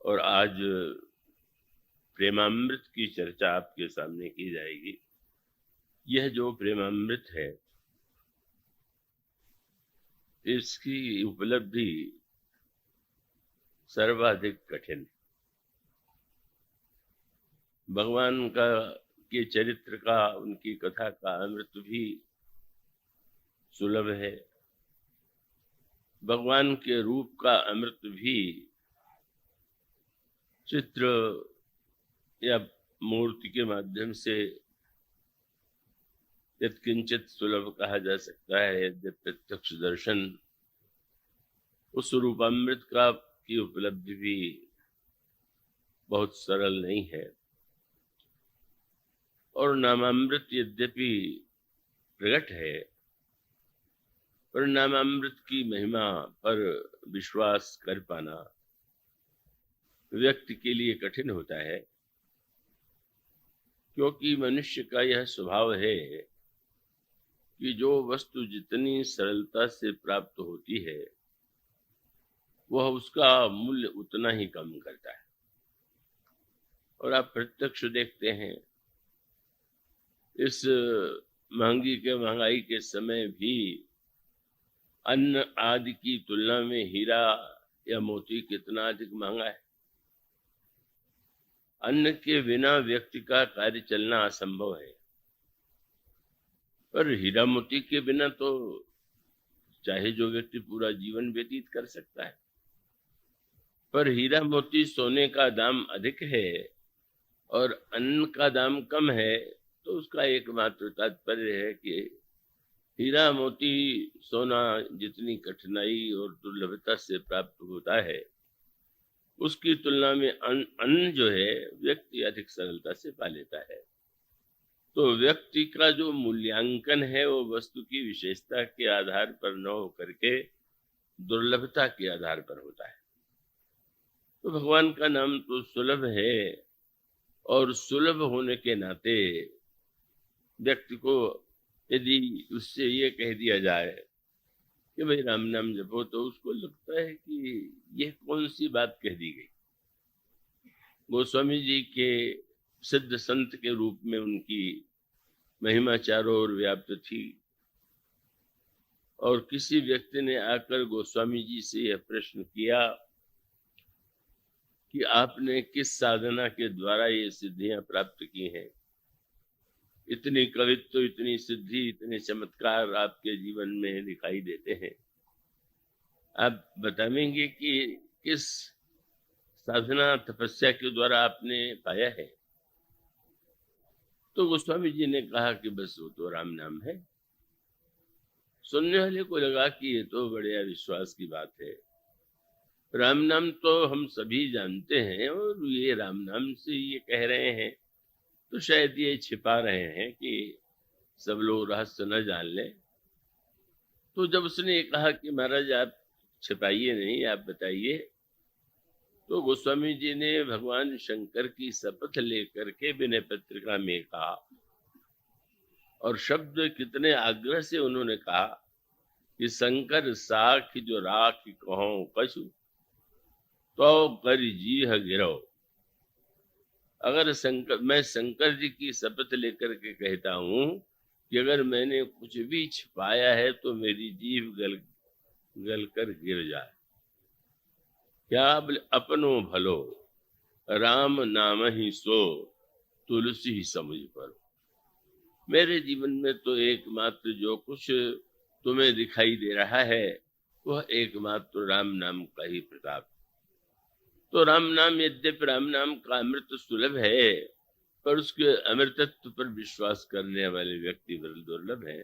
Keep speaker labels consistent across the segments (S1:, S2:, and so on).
S1: और आज प्रेमामृत की चर्चा आपके सामने की जाएगी। यह जो प्रेमामृत है, इसकी उपलब्धि सर्वाधिक कठिन। भगवान का के चरित्र का, उनकी कथा का अमृत भी सुलभ है। भगवान के रूप का अमृत भी चित्र या मूर्ति के माध्यम से यत्किंचित सुलभ कहा जा सकता है। यद्यपि प्रत्यक्ष दर्शन उस रूपामृत का की उपलब्धि भी बहुत सरल नहीं है। और नामामृत यद्यपि प्रकट है, पर नामामृत की महिमा पर विश्वास कर पाना व्यक्ति के लिए कठिन होता है, क्योंकि मनुष्य का यह स्वभाव है कि जो वस्तु जितनी सरलता से प्राप्त होती है, वह उसका मूल्य उतना ही कम करता है। और आप प्रत्यक्ष देखते हैं, इस महंगाई के समय भी अन्न आदि की तुलना में हीरा या मोती कितना अधिक महंगा है। अन्न के बिना व्यक्ति का कार्य चलना असंभव है, पर हीरा मोती के बिना तो चाहे जो व्यक्ति पूरा जीवन व्यतीत कर सकता है। पर हीरा मोती सोने का दाम अधिक है और अन्न का दाम कम है, तो उसका एकमात्र तात्पर्य है कि हीरा मोती सोना जितनी कठिनाई और दुर्लभता से प्राप्त होता है, उसकी तुलना में अन्न जो है व्यक्ति अधिक सरलता से पा लेता है। तो व्यक्ति का जो मूल्यांकन है वो वस्तु की विशेषता के आधार पर न होकर के दुर्लभता के आधार पर होता है। तो भगवान का नाम तो सुलभ है, और सुलभ होने के नाते व्यक्ति को यदि उससे ये कह दिया जाए कि भाई राम नाम जपो, तो उसको लगता है कि यह कौन सी बात कह दी गई। गोस्वामी जी के सिद्ध संत के रूप में उनकी महिमा चारों ओर व्याप्त थी, और किसी व्यक्ति ने आकर गोस्वामी जी से यह प्रश्न किया कि आपने किस साधना के द्वारा ये सिद्धियां प्राप्त की हैं। इतनी कवित्व, इतनी सिद्धि, इतने चमत्कार आपके जीवन में दिखाई देते हैं। आप बताएंगे कि किस साधना तपस्या के द्वारा आपने पाया है। तो गोस्वामी जी ने कहा कि बस वो तो राम नाम है। सुनने वाले को लगा कि ये तो बड़े विश्वास की बात है। राम नाम तो हम सभी जानते हैं, और ये राम नाम से ये कह रहे हैं तो शायद ये छिपा रहे हैं कि सब लोग रहस्य न जान ले। तो जब उसने कहा कि महाराज आप छिपाइए नहीं, आप बताइए, तो गोस्वामी जी ने भगवान शंकर की शपथ लेकर के विनय पत्रिका में कहा, और शब्द कितने आग्रह से उन्होंने कहा कि शंकर साख जो राख कहो कछु, तो कर जी गिरो। अगर मैं शंकर जी की शपथ लेकर के कहता हूं कि अगर मैंने कुछ भी छिपाया है तो मेरी जीभ गल कर गिर जाए। क्या अपनो भलो राम नाम ही सो, तुलसी ही समझ पर। मेरे जीवन में तो एकमात्र जो कुछ तुम्हें दिखाई दे रहा है, वह एकमात्र राम नाम का ही प्रताप। तो राम नाम, यद्यपि राम नाम का अमृत सुलभ है, पर उसके अमृतत्व पर विश्वास करने वाले व्यक्ति बड़े दुर्लभ है।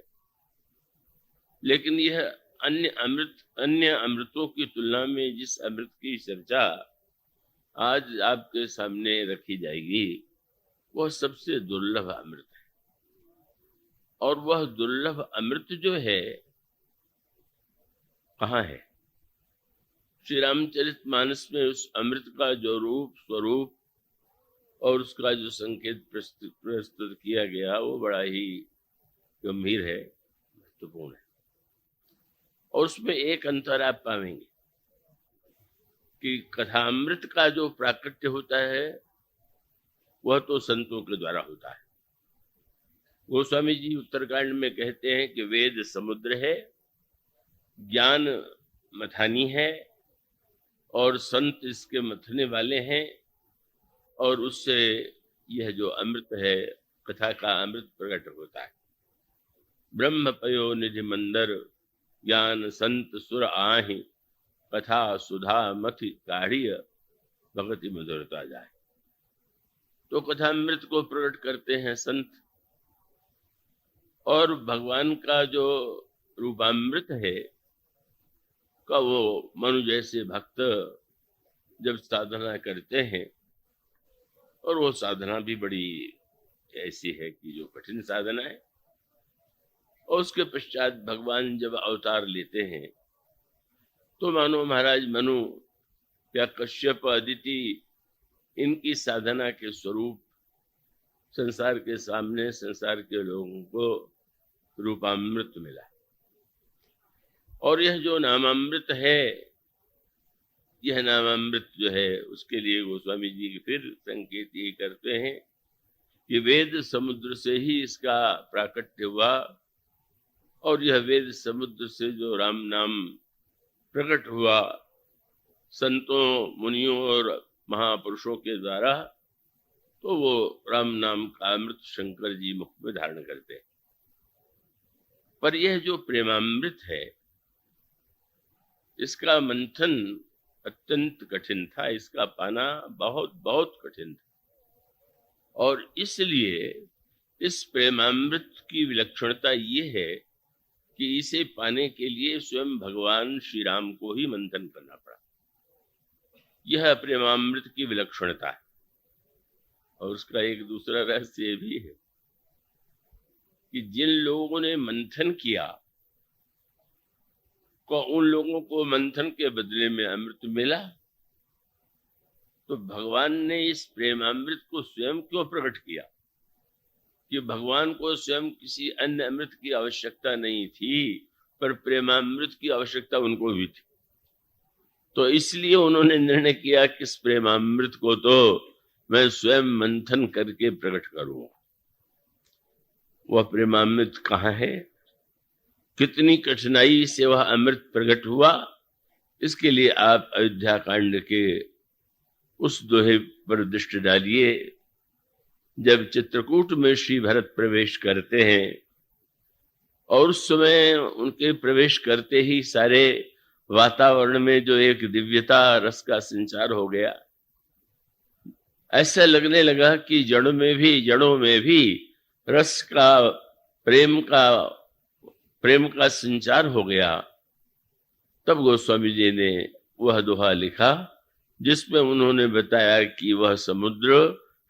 S1: लेकिन यह अन्य अमृतों की तुलना में जिस अमृत की चर्चा आज आपके सामने रखी जाएगी, वह सबसे दुर्लभ अमृत है। और वह दुर्लभ अमृत जो है कहाँ है? श्री रामचरितमानस में उस अमृत का जो रूप, स्वरूप और उसका जो संकेत प्रस्तुत किया गया, वो बड़ा ही गंभीर है, महत्वपूर्ण है। और उसमें एक अंतर आप पाएंगे कि कथामृत का जो प्राकट्य होता है वह तो संतों के द्वारा होता है। गोस्वामी जी उत्तरकांड में कहते हैं कि वेद समुद्र है, ज्ञान मथानी है और संत इसके मथने वाले हैं, और उससे यह जो अमृत है, कथा का अमृत प्रकट होता है। ब्रह्म पयो निधि मंदर, ज्ञान संत सुर आहि, कथा सुधा मथि काढ़िय, भगति मधुरता जाए। तो कथामृत को प्रकट करते हैं संत, और भगवान का जो रूपामृत है का वो मनु जैसे भक्त जब साधना करते हैं, और वो साधना भी बड़ी ऐसी है कि जो कठिन साधना है, और उसके पश्चात भगवान जब अवतार लेते हैं तो मानो महाराज मनु या कश्यप अदिति इनकी साधना के स्वरूप संसार के सामने संसार के लोगों को रूपामृत मिला। और यह जो नामामृत है, यह नामामृत जो है उसके लिए गोस्वामी जी फिर संकेत ये करते हैं कि वेद समुद्र से ही इसका प्राकट्य हुआ, और यह वेद समुद्र से जो राम नाम प्रकट हुआ संतों मुनियों और महापुरुषों के द्वारा, तो वो राम नाम का अमृत शंकर जी मुख में धारण करते हैं। पर यह जो प्रेमामृत है, इसका मंथन अत्यंत कठिन था, इसका पाना बहुत बहुत कठिन था, और इसलिए इस प्रेमामृत की विलक्षणता ये है कि इसे पाने के लिए स्वयं भगवान श्री राम को ही मंथन करना पड़ा। यह प्रेमामृत की विलक्षणता है। और उसका एक दूसरा रहस्य भी है कि जिन लोगों ने मंथन किया को उन लोगों को मंथन के बदले में अमृत मिला, तो भगवान ने इस प्रेमामृत को स्वयं क्यों प्रकट किया? कि भगवान को स्वयं किसी अन्य अमृत की आवश्यकता नहीं थी, पर प्रेमामृत की आवश्यकता उनको भी थी। तो इसलिए उन्होंने निर्णय किया कि इस प्रेमामृत को तो मैं स्वयं मंथन करके प्रकट करूंगा। वह प्रेमामृत कहाँ है, कितनी कठिनाई से वह अमृत प्रकट हुआ, इसके लिए आप अयोध्या कांड के उस दोहे पर दृष्टि डालिए। जब चित्रकूट में श्री भरत प्रवेश करते हैं, और उस समय उनके प्रवेश करते ही सारे वातावरण में जो एक दिव्यता रस का संचार हो गया, ऐसा लगने लगा कि जड़ों में भी रस का प्रेम का संचार हो गया। तब गोस्वामी जी ने वह दोहा लिखा जिसमें उन्होंने बताया कि वह समुद्र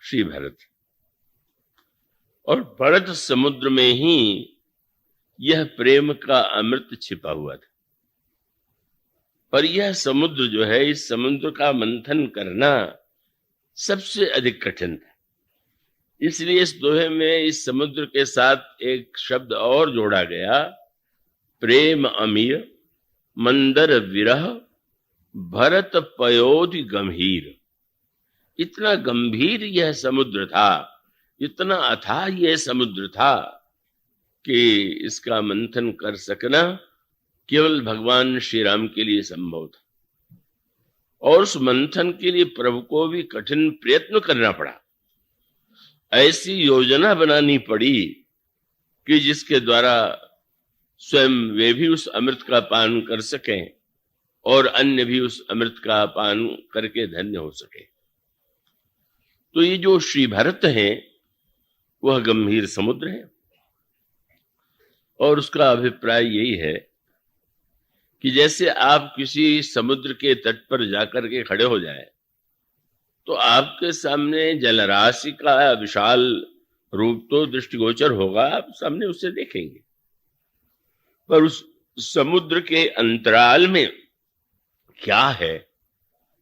S1: श्री भरत, और भरत समुद्र में ही यह प्रेम का अमृत छिपा हुआ था। पर यह समुद्र जो है, इस समुद्र का मंथन करना सबसे अधिक कठिन था। इसलिए इस दोहे में इस समुद्र के साथ एक शब्द और जोड़ा गया, प्रेम अमीर मंदर विरह भरत पयोधि गंभीर। इतना गंभीर यह समुद्र था, इतना अथाह यह समुद्र था कि इसका मंथन कर सकना केवल भगवान श्री राम के लिए संभव था। और उस मंथन के लिए प्रभु को भी कठिन प्रयत्न करना पड़ा, ऐसी योजना बनानी पड़ी कि जिसके द्वारा स्वयं वे भी उस अमृत का पान कर सकें और अन्य भी उस अमृत का पान करके धन्य हो सके। तो ये जो श्री भरत हैं वह गंभीर समुद्र है, और उसका अभिप्राय यही है कि जैसे आप किसी समुद्र के तट पर जाकर के खड़े हो जाए तो आपके सामने जलराशि का विशाल रूप तो दृष्टिगोचर होगा, आप सामने उसे देखेंगे, पर उस समुद्र के अंतराल में क्या है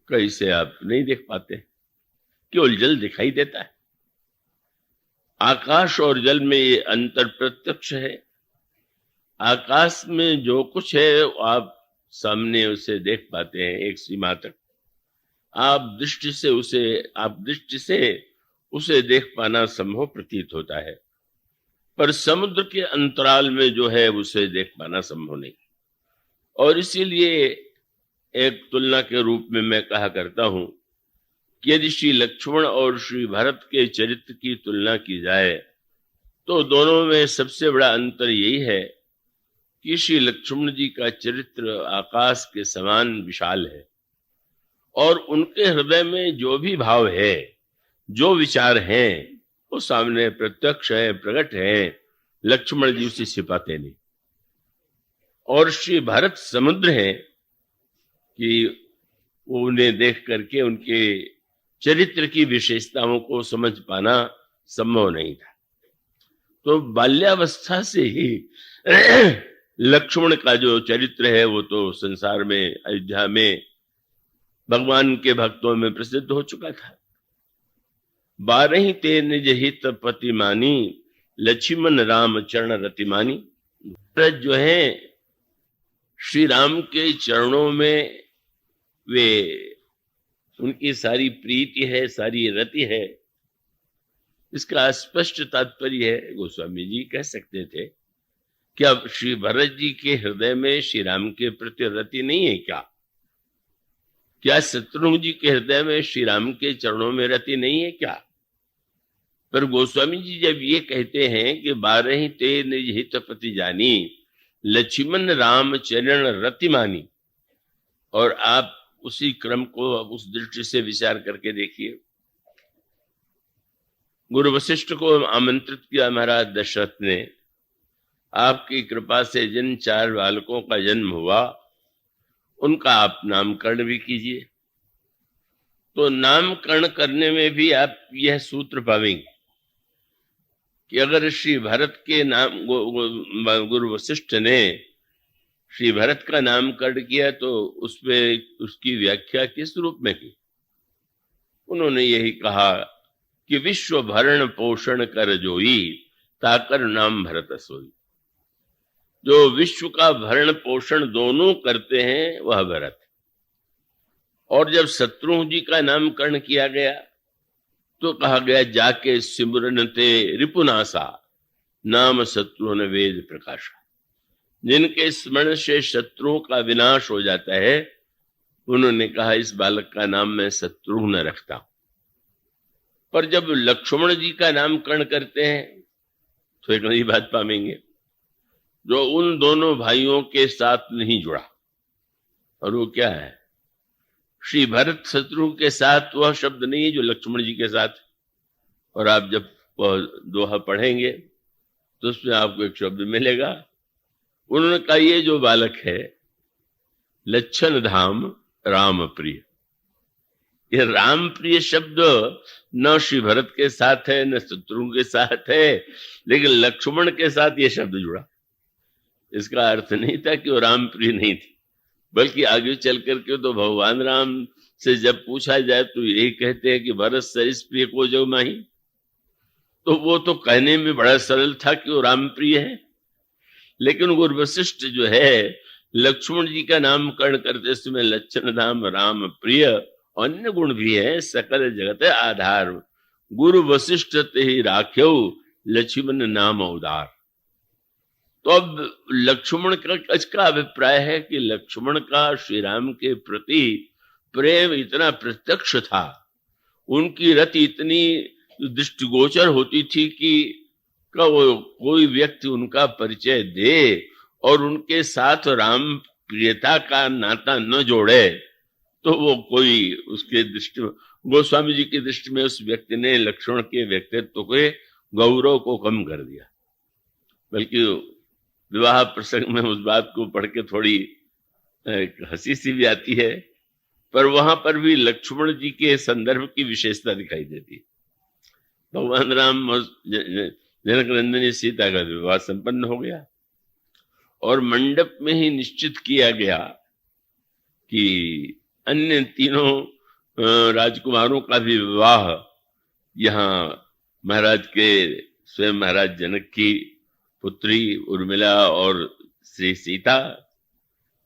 S1: कैसे आप नहीं देख पाते, केवल जल दिखाई देता है। आकाश और जल में ये अंतर प्रत्यक्ष है। आकाश में जो कुछ है आप सामने उसे देख पाते हैं एक सीमा तक, आप दृष्टि से उसे देख पाना संभव प्रतीत होता है, पर समुद्र के अंतराल में जो है उसे देख पाना संभव नहीं। और इसीलिए एक तुलना के रूप में मैं कहा करता हूं कि यदि श्री लक्ष्मण और श्री भरत के चरित्र की तुलना की जाए तो दोनों में सबसे बड़ा अंतर यही है कि श्री लक्ष्मण जी का चरित्र आकाश के समान विशाल है और उनके हृदय में जो भी भाव है, जो विचार हैं, वो सामने प्रत्यक्ष है, प्रकट है। लक्ष्मण जी उसे छिपाते नहीं। और श्री भरत समुद्र है कि वो उन्हें देख करके उनके चरित्र की विशेषताओं को समझ पाना संभव नहीं था। तो बाल्यावस्था से ही लक्ष्मण का जो चरित्र है वो तो संसार में, अयोध्या में भगवान के भक्तों में प्रसिद्ध हो चुका था। 12 ते निज हित पति मानी, लक्ष्मण राम चरण रति मानी। जो है श्री राम के चरणों में वे उनकी सारी प्रीति है, सारी रति है। इसका स्पष्ट तात्पर्य है, गोस्वामी जी कह सकते थे कि अब श्री भरत जी के हृदय में श्री राम के प्रति रति नहीं है क्या? क्या शत्रुघ्न जी के हृदय में श्री राम के चरणों में रति नहीं है क्या? पर गोस्वामी जी जब ये कहते हैं कि 12 ते निज हित पति जानी, लक्ष्मण राम चरण रति मानी, और आप उसी क्रम को उस दृष्टि से विचार करके देखिए। गुरु वशिष्ठ को आमंत्रित किया महाराज दशरथ ने, आपकी कृपा से जिन 4 बालकों का जन्म हुआ उनका आप नामकरण भी कीजिए। तो नामकरण करने में भी आप यह सूत्र पाएंगे कि अगर श्री भरत के नाम गुरु वशिष्ठ ने श्री भरत का नामकरण किया तो उसमें उसकी व्याख्या किस रूप में की? उन्होंने यही कहा कि विश्व भरण पोषण कर जोई, ताकर नाम भरत सोई। जो विश्व का भरण पोषण दोनों करते हैं वह भरत। और जब शत्रुघ्न जी का नामकरण किया गया तो कहा गया जाके सिमरन ते रिपुनासा, नाम शत्रुघ्न वेद प्रकाशा। जिनके स्मरण से शत्रुओं का विनाश हो जाता है, उन्होंने कहा इस बालक का नाम मैं शत्रुघ्न रखता हूं। पर जब लक्ष्मण जी का नामकरण करते हैं तो एक नई बात पाएंगे जो उन दोनों भाइयों के साथ नहीं जुड़ा, और वो क्या है? श्री भरत शत्रुघ्न के साथ वह शब्द नहीं है जो लक्ष्मण जी के साथ। और आप जब दोहा पढ़ेंगे तो उसमें आपको एक शब्द मिलेगा। उन्होंने कहा ये जो बालक है लच्छन धाम राम प्रिय। ये राम प्रिय शब्द न श्री भरत के साथ है न शत्रुघ्न के साथ है, लेकिन लक्ष्मण के साथ ये शब्द जुड़ा। इसका अर्थ नहीं था कि वो राम प्रिय नहीं थी, बल्कि आगे चल करके तो भगवान राम से जब पूछा जाए तो यही कहते हैं कि भरत सरिस प्रिय को जो माही। तो वो तो कहने में बड़ा सरल था कि वो राम प्रिय है, लेकिन गुरु वशिष्ठ जो है लक्ष्मण जी का नामकरण करते समय लक्षण धाम राम प्रिय, अन्य गुण भी है, सकल जगत आधार, गुरु वशिष्ठ ते ही राख्यो, लक्ष्मण नाम उदार। तो अब लक्ष्मण का अभिप्राय है कि लक्ष्मण का श्री राम के प्रति प्रेम इतना प्रत्यक्ष था, उनकी रति इतनी दृष्टिगोचर होती थी कि वो कोई व्यक्ति उनका परिचय दे और उनके साथ राम प्रियता का नाता न जोड़े तो वो कोई उसके दृष्टि, गोस्वामी जी की दृष्टि में उस व्यक्ति ने लक्ष्मण के व्यक्तित्व के गौरव को कम कर दिया। बल्कि विवाह प्रसंग में उस बात को पढ़ के थोड़ी हंसी सी भी आती है, पर वहां पर भी लक्ष्मण जी के संदर्भ की विशेषता दिखाई देती है। भगवान राम जनक नंदिनी सीता का विवाह संपन्न हो गया और मंडप में ही निश्चित किया गया कि अन्य तीनों राजकुमारों का भी विवाह यहाँ महाराज के स्वयं महाराज जनक की पुत्री उर्मिला और श्री सीता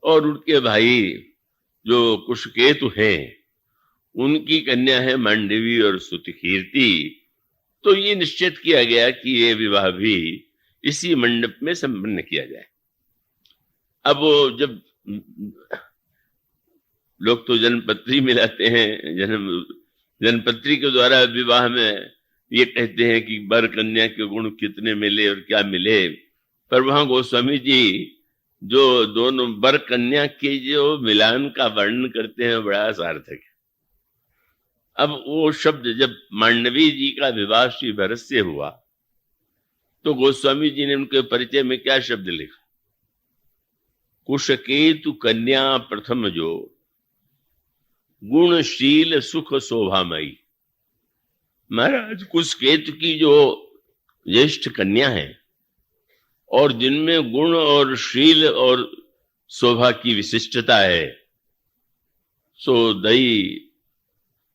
S1: और उनके भाई जो कुशकेतु हैं उनकी कन्या है मांडवी और सुतकीर्ति। तो ये निश्चित किया गया कि ये विवाह भी इसी मंडप में संपन्न किया जाए। अब वो जब लोग तो जन्मपत्री मिलाते हैं, जन्मपत्री के द्वारा विवाह में ये कहते हैं कि वर कन्या के गुण कितने मिले और क्या मिले, पर वहां गोस्वामी जी जो दोनों वर कन्या के जो मिलान का वर्णन करते हैं बड़ा सार्थक है। अब वो शब्द जब मांडवी जी का विवाह श्री भरत से हुआ तो गोस्वामी जी ने उनके परिचय में क्या शब्द लिखा, कुशकेतु कन्या प्रथम जो गुणशील सुख शोभामयी। महाराज कुशकेतु की जो ज्येष्ठ कन्या है और जिनमें गुण और शील और शोभा की विशिष्टता है, सो दई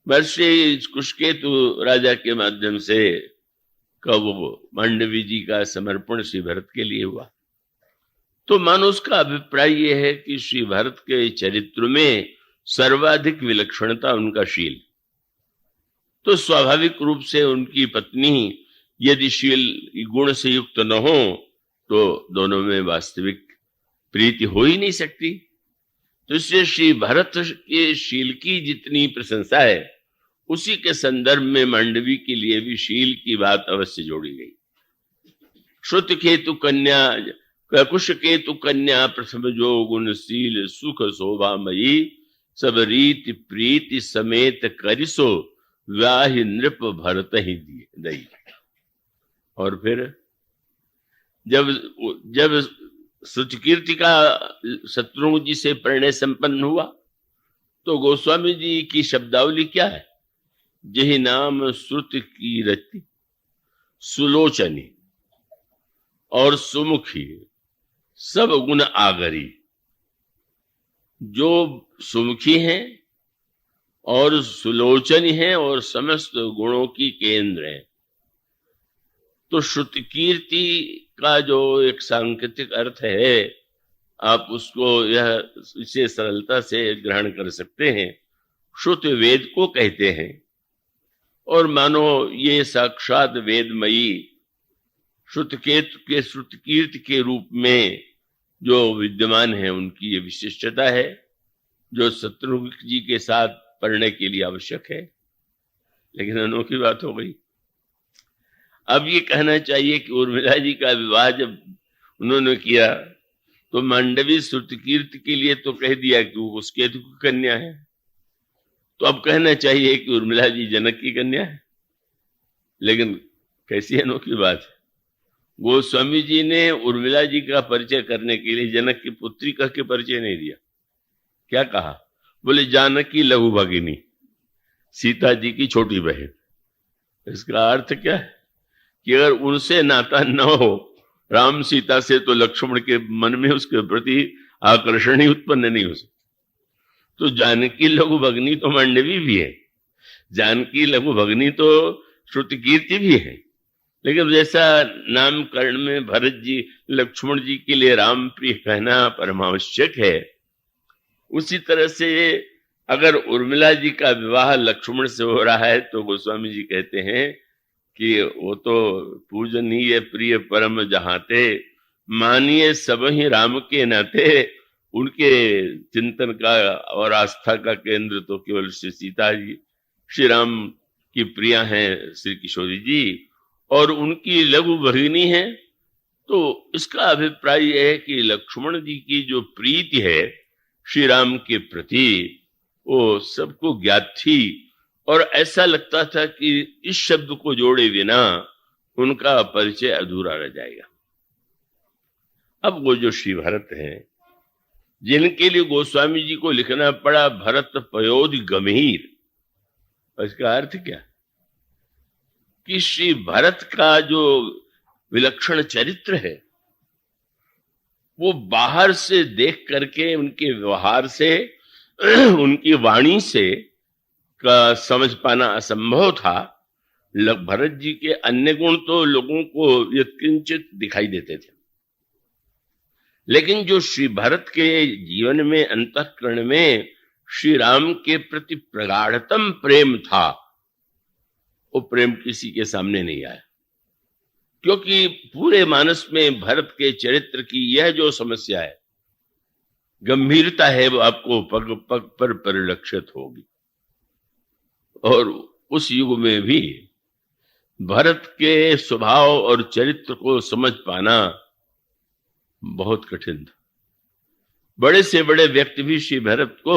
S1: वर्षे कुशकेतु राजा के माध्यम से कब मांडवी जी का समर्पण श्री भरत के लिए हुआ। तो मानो उसका अभिप्राय यह है कि श्री भरत के चरित्र में सर्वाधिक विलक्षणता उनका शील, तो स्वाभाविक रूप से उनकी पत्नी यदि शील गुण से युक्त न हो तो दोनों में वास्तविक प्रीति हो ही नहीं सकती। तो इसलिए श्री भरत के शील की जितनी प्रशंसा है उसी के संदर्भ में मांडवी के लिए भी शील की बात अवश्य जोड़ी गई। श्रुत केतु कन्या कुश केतु कन्या प्रथम जो गुणशील सुख शोभामयी सब रीति प्रीति समेत करिसो व्याहि नृप भरत ही दई। और फिर जब सुतकीर्ति का शत्रुघ्न जी से परिणय संपन्न हुआ तो गोस्वामी जी की शब्दावली क्या है, जही नाम श्रुत की रति सुलोचनी और सुमुखी सब गुण आगरी। जो सुमुखी हैं और सुलोचनी हैं और समस्त गुणों की केंद्र हैं। तो श्रुति कीर्ति का जो एक सांकेतिक अर्थ है, आप उसको यह इसे सरलता से ग्रहण कर सकते हैं। श्रुत वेद को कहते हैं और मानो ये साक्षात वेदमयी श्रुतकेतु के श्रुतकीर्ति के रूप में जो विद्यमान है उनकी ये विशिष्टता है जो शत्रुघ्न जी के साथ पढ़ने के लिए आवश्यक है। लेकिन अनोखी बात हो गई, अब ये कहना चाहिए कि उर्मिला जी का विवाह जब उन्होंने किया तो मांडवी श्रुतकीर्ति के लिए तो कह दिया कि वो उसके केतु की कन्या है, तो अब कहना चाहिए कि उर्मिला जी जनक की कन्या है। लेकिन कैसी अनोखी बात है, गोस्वामी जी ने उर्मिला जी का परिचय करने के लिए जनक की पुत्री कह के परिचय नहीं दिया। क्या कहा, बोले जानकी लघु भगिनी, सीता जी की छोटी बहन। इसका अर्थ क्या है कि अगर उनसे नाता न हो राम सीता से तो लक्ष्मण के मन में उसके प्रति आकर्षण ही उत्पन्न नहीं हो सकता। तो जानकी लघु भगिनी तो मांडवी भी है, जानकी लघु भगिनी तो श्रुतकीर्ति भी है। लेकिन जैसा नामकरण में भरत जी लक्ष्मण जी के लिए राम प्रिय कहना परमावश्यक है, उसी तरह से अगर उर्मिला जी का विवाह लक्ष्मण से हो रहा है तो गोस्वामी जी कहते हैं कि वो तो पूजनीय प्रिय परम जहाते, मानिए सब ही राम के नाते। उनके चिंतन का और आस्था का केंद्र तो केवल श्री सीता जी, श्री राम की प्रिया हैं श्री किशोरी जी, और उनकी लघु भगिनी है। तो इसका अभिप्राय यह है कि लक्ष्मण जी की जो प्रीति है श्री राम के प्रति वो सबको ज्ञात थी, और ऐसा लगता था कि इस शब्द को जोड़े बिना उनका परिचय अधूरा रह जाएगा। अब वो जो श्री भरत हैं जिनके लिए गोस्वामी जी को लिखना पड़ा भरत पयोधि गंभीर, इसका अर्थ क्या कि श्री भरत का जो विलक्षण चरित्र है वो बाहर से देख करके उनके व्यवहार से उनकी वाणी से का समझ पाना असंभव था। भरत जी के अन्य गुण तो लोगों को यत्किंचित दिखाई देते थे, लेकिन जो श्री भरत के जीवन में अंतःकरण में श्री राम के प्रति प्रगाढ़तम प्रेम था, वो प्रेम किसी के सामने नहीं आया, क्योंकि पूरे मानस में भरत के चरित्र की यह जो समस्या है, गंभीरता है, वो आपको पग पग पर परिलक्षित होगी। और उस युग में भी भरत के स्वभाव और चरित्र को समझ पाना बहुत कठिन था। बड़े से बड़े व्यक्ति भी श्री भरत को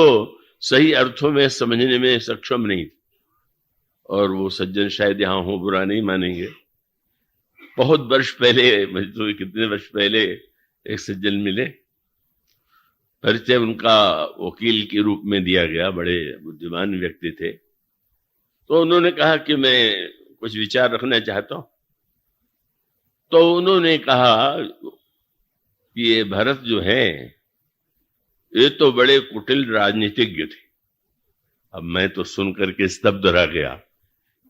S1: सही अर्थों में समझने में सक्षम नहीं थे। और वो सज्जन शायद यहां हो, बुरा नहीं मानेंगे, बहुत वर्ष पहले, मुझे तो कितने वर्ष पहले एक सज्जन मिले, परिचय उनका वकील के रूप में दिया गया, बड़े बुद्धिमान व्यक्ति थे। तो उन्होंने कहा कि मैं कुछ विचार रखना चाहता हूं। तो उन्होंने कहा कि ये भरत जो है, ये तो बड़े कुटिल राजनीतिज्ञ थे। अब मैं तो सुनकर के स्तब्ध रह गया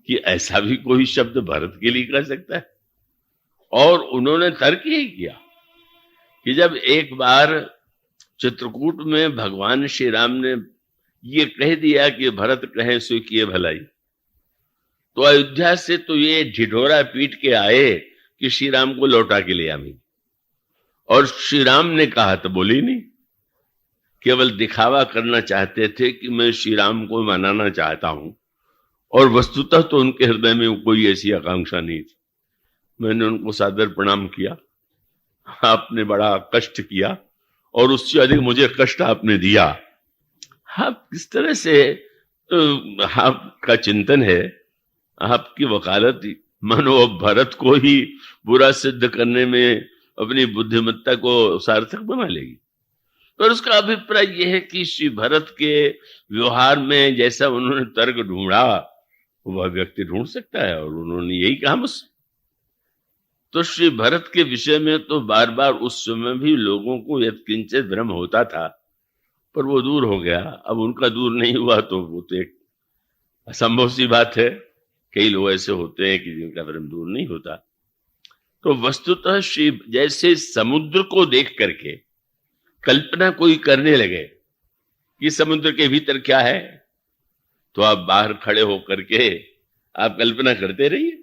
S1: कि ऐसा भी कोई शब्द भरत के लिए कह सकता है। और उन्होंने तर्क ही किया कि जब एक बार चित्रकूट में भगवान श्री राम ने ये कह दिया कि भरत कहे सो किए भलाई, तो अयोध्या से तो ये ढिढोरा पीट के आए कि श्री राम को लौटा के ले आवी। और श्री राम ने कहा तो बोली नहीं, केवल दिखावा करना चाहते थे कि मैं श्री राम को मनाना चाहता हूं, और वस्तुतः तो उनके हृदय में कोई ऐसी आकांक्षा नहीं थी। मैंने उनको सादर प्रणाम किया, आपने बड़ा कष्ट किया और उससे अधिक मुझे कष्ट आपने दिया। आप किस तरह से आपका चिंतन है, आपकी वकालत, मानो अब भरत को ही बुरा सिद्ध करने में अपनी बुद्धिमत्ता को सार्थक बना लेगी। पर उसका अभिप्राय यह है कि श्री भरत के व्यवहार में जैसा उन्होंने तर्क ढूंढा, वह व्यक्ति ढूंढ सकता है, और उन्होंने यही कहा मुझसे। तो श्री भरत के विषय में तो बार बार उस समय भी लोगों को यत्किंचित भ्रम होता था, पर वो दूर हो गया। अब उनका दूर नहीं हुआ तो वो तो एक असंभव सी बात है। कई लोग ऐसे होते हैं कि जिनका भ्रम दूर नहीं होता। तो वस्तुतः श्री जैसे समुद्र को देख करके कल्पना कोई करने लगे कि समुद्र के भीतर क्या है, तो आप बाहर खड़े होकर के आप कल्पना करते रहिए।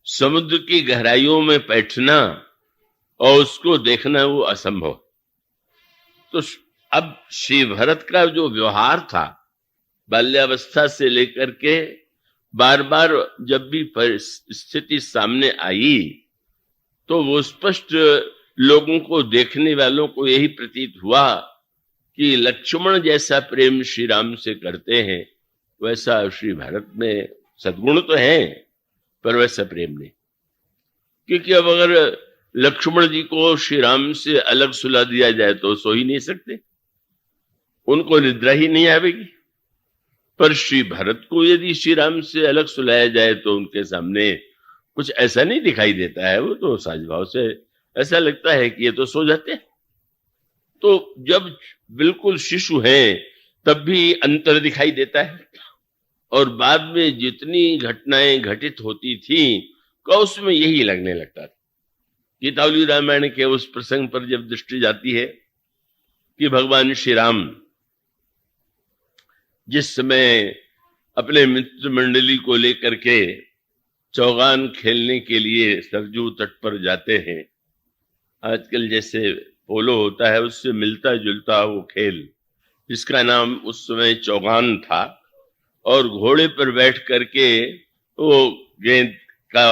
S1: समुद्र की गहराइयों में बैठना और उसको देखना वो असंभव। तो अब श्री भरत का जो व्यवहार था, बाल्यावस्था से लेकर के बार बार जब भी स्थिति सामने आई, तो वो स्पष्ट लोगों को, देखने वालों को यही प्रतीत हुआ कि लक्ष्मण जैसा प्रेम श्री राम से करते हैं, वैसा श्री भरत में सद्गुण तो है, पर वैसा प्रेम नहीं। क्योंकि अब अगर लक्ष्मण जी को श्री राम से अलग सुला दिया जाए तो सो ही नहीं सकते, उनको निद्रा ही नहीं आवेगी। पर श्री भरत को यदि श्री राम से अलग सुलाया जाए तो उनके सामने कुछ ऐसा नहीं दिखाई देता है, वो तो सहज भाव से ऐसा लगता है कि ये तो सो जाते हैं। तो जब बिल्कुल शिशु हैं तब भी अंतर दिखाई देता है, और बाद में जितनी घटनाएं घटित होती थी का उसमें यही लगने लगता था। गीतावली रामायण के उस प्रसंग पर जब दृष्टि जाती है कि भगवान श्री राम जिस समय अपने मित्र मंडली को लेकर के चौगान खेलने के लिए सरजू तट पर जाते हैं, आजकल जैसे पोलो होता है उससे मिलता जुलता वो खेल, जिसका नाम उस समय चौगान था, और घोड़े पर बैठ करके वो गेंद का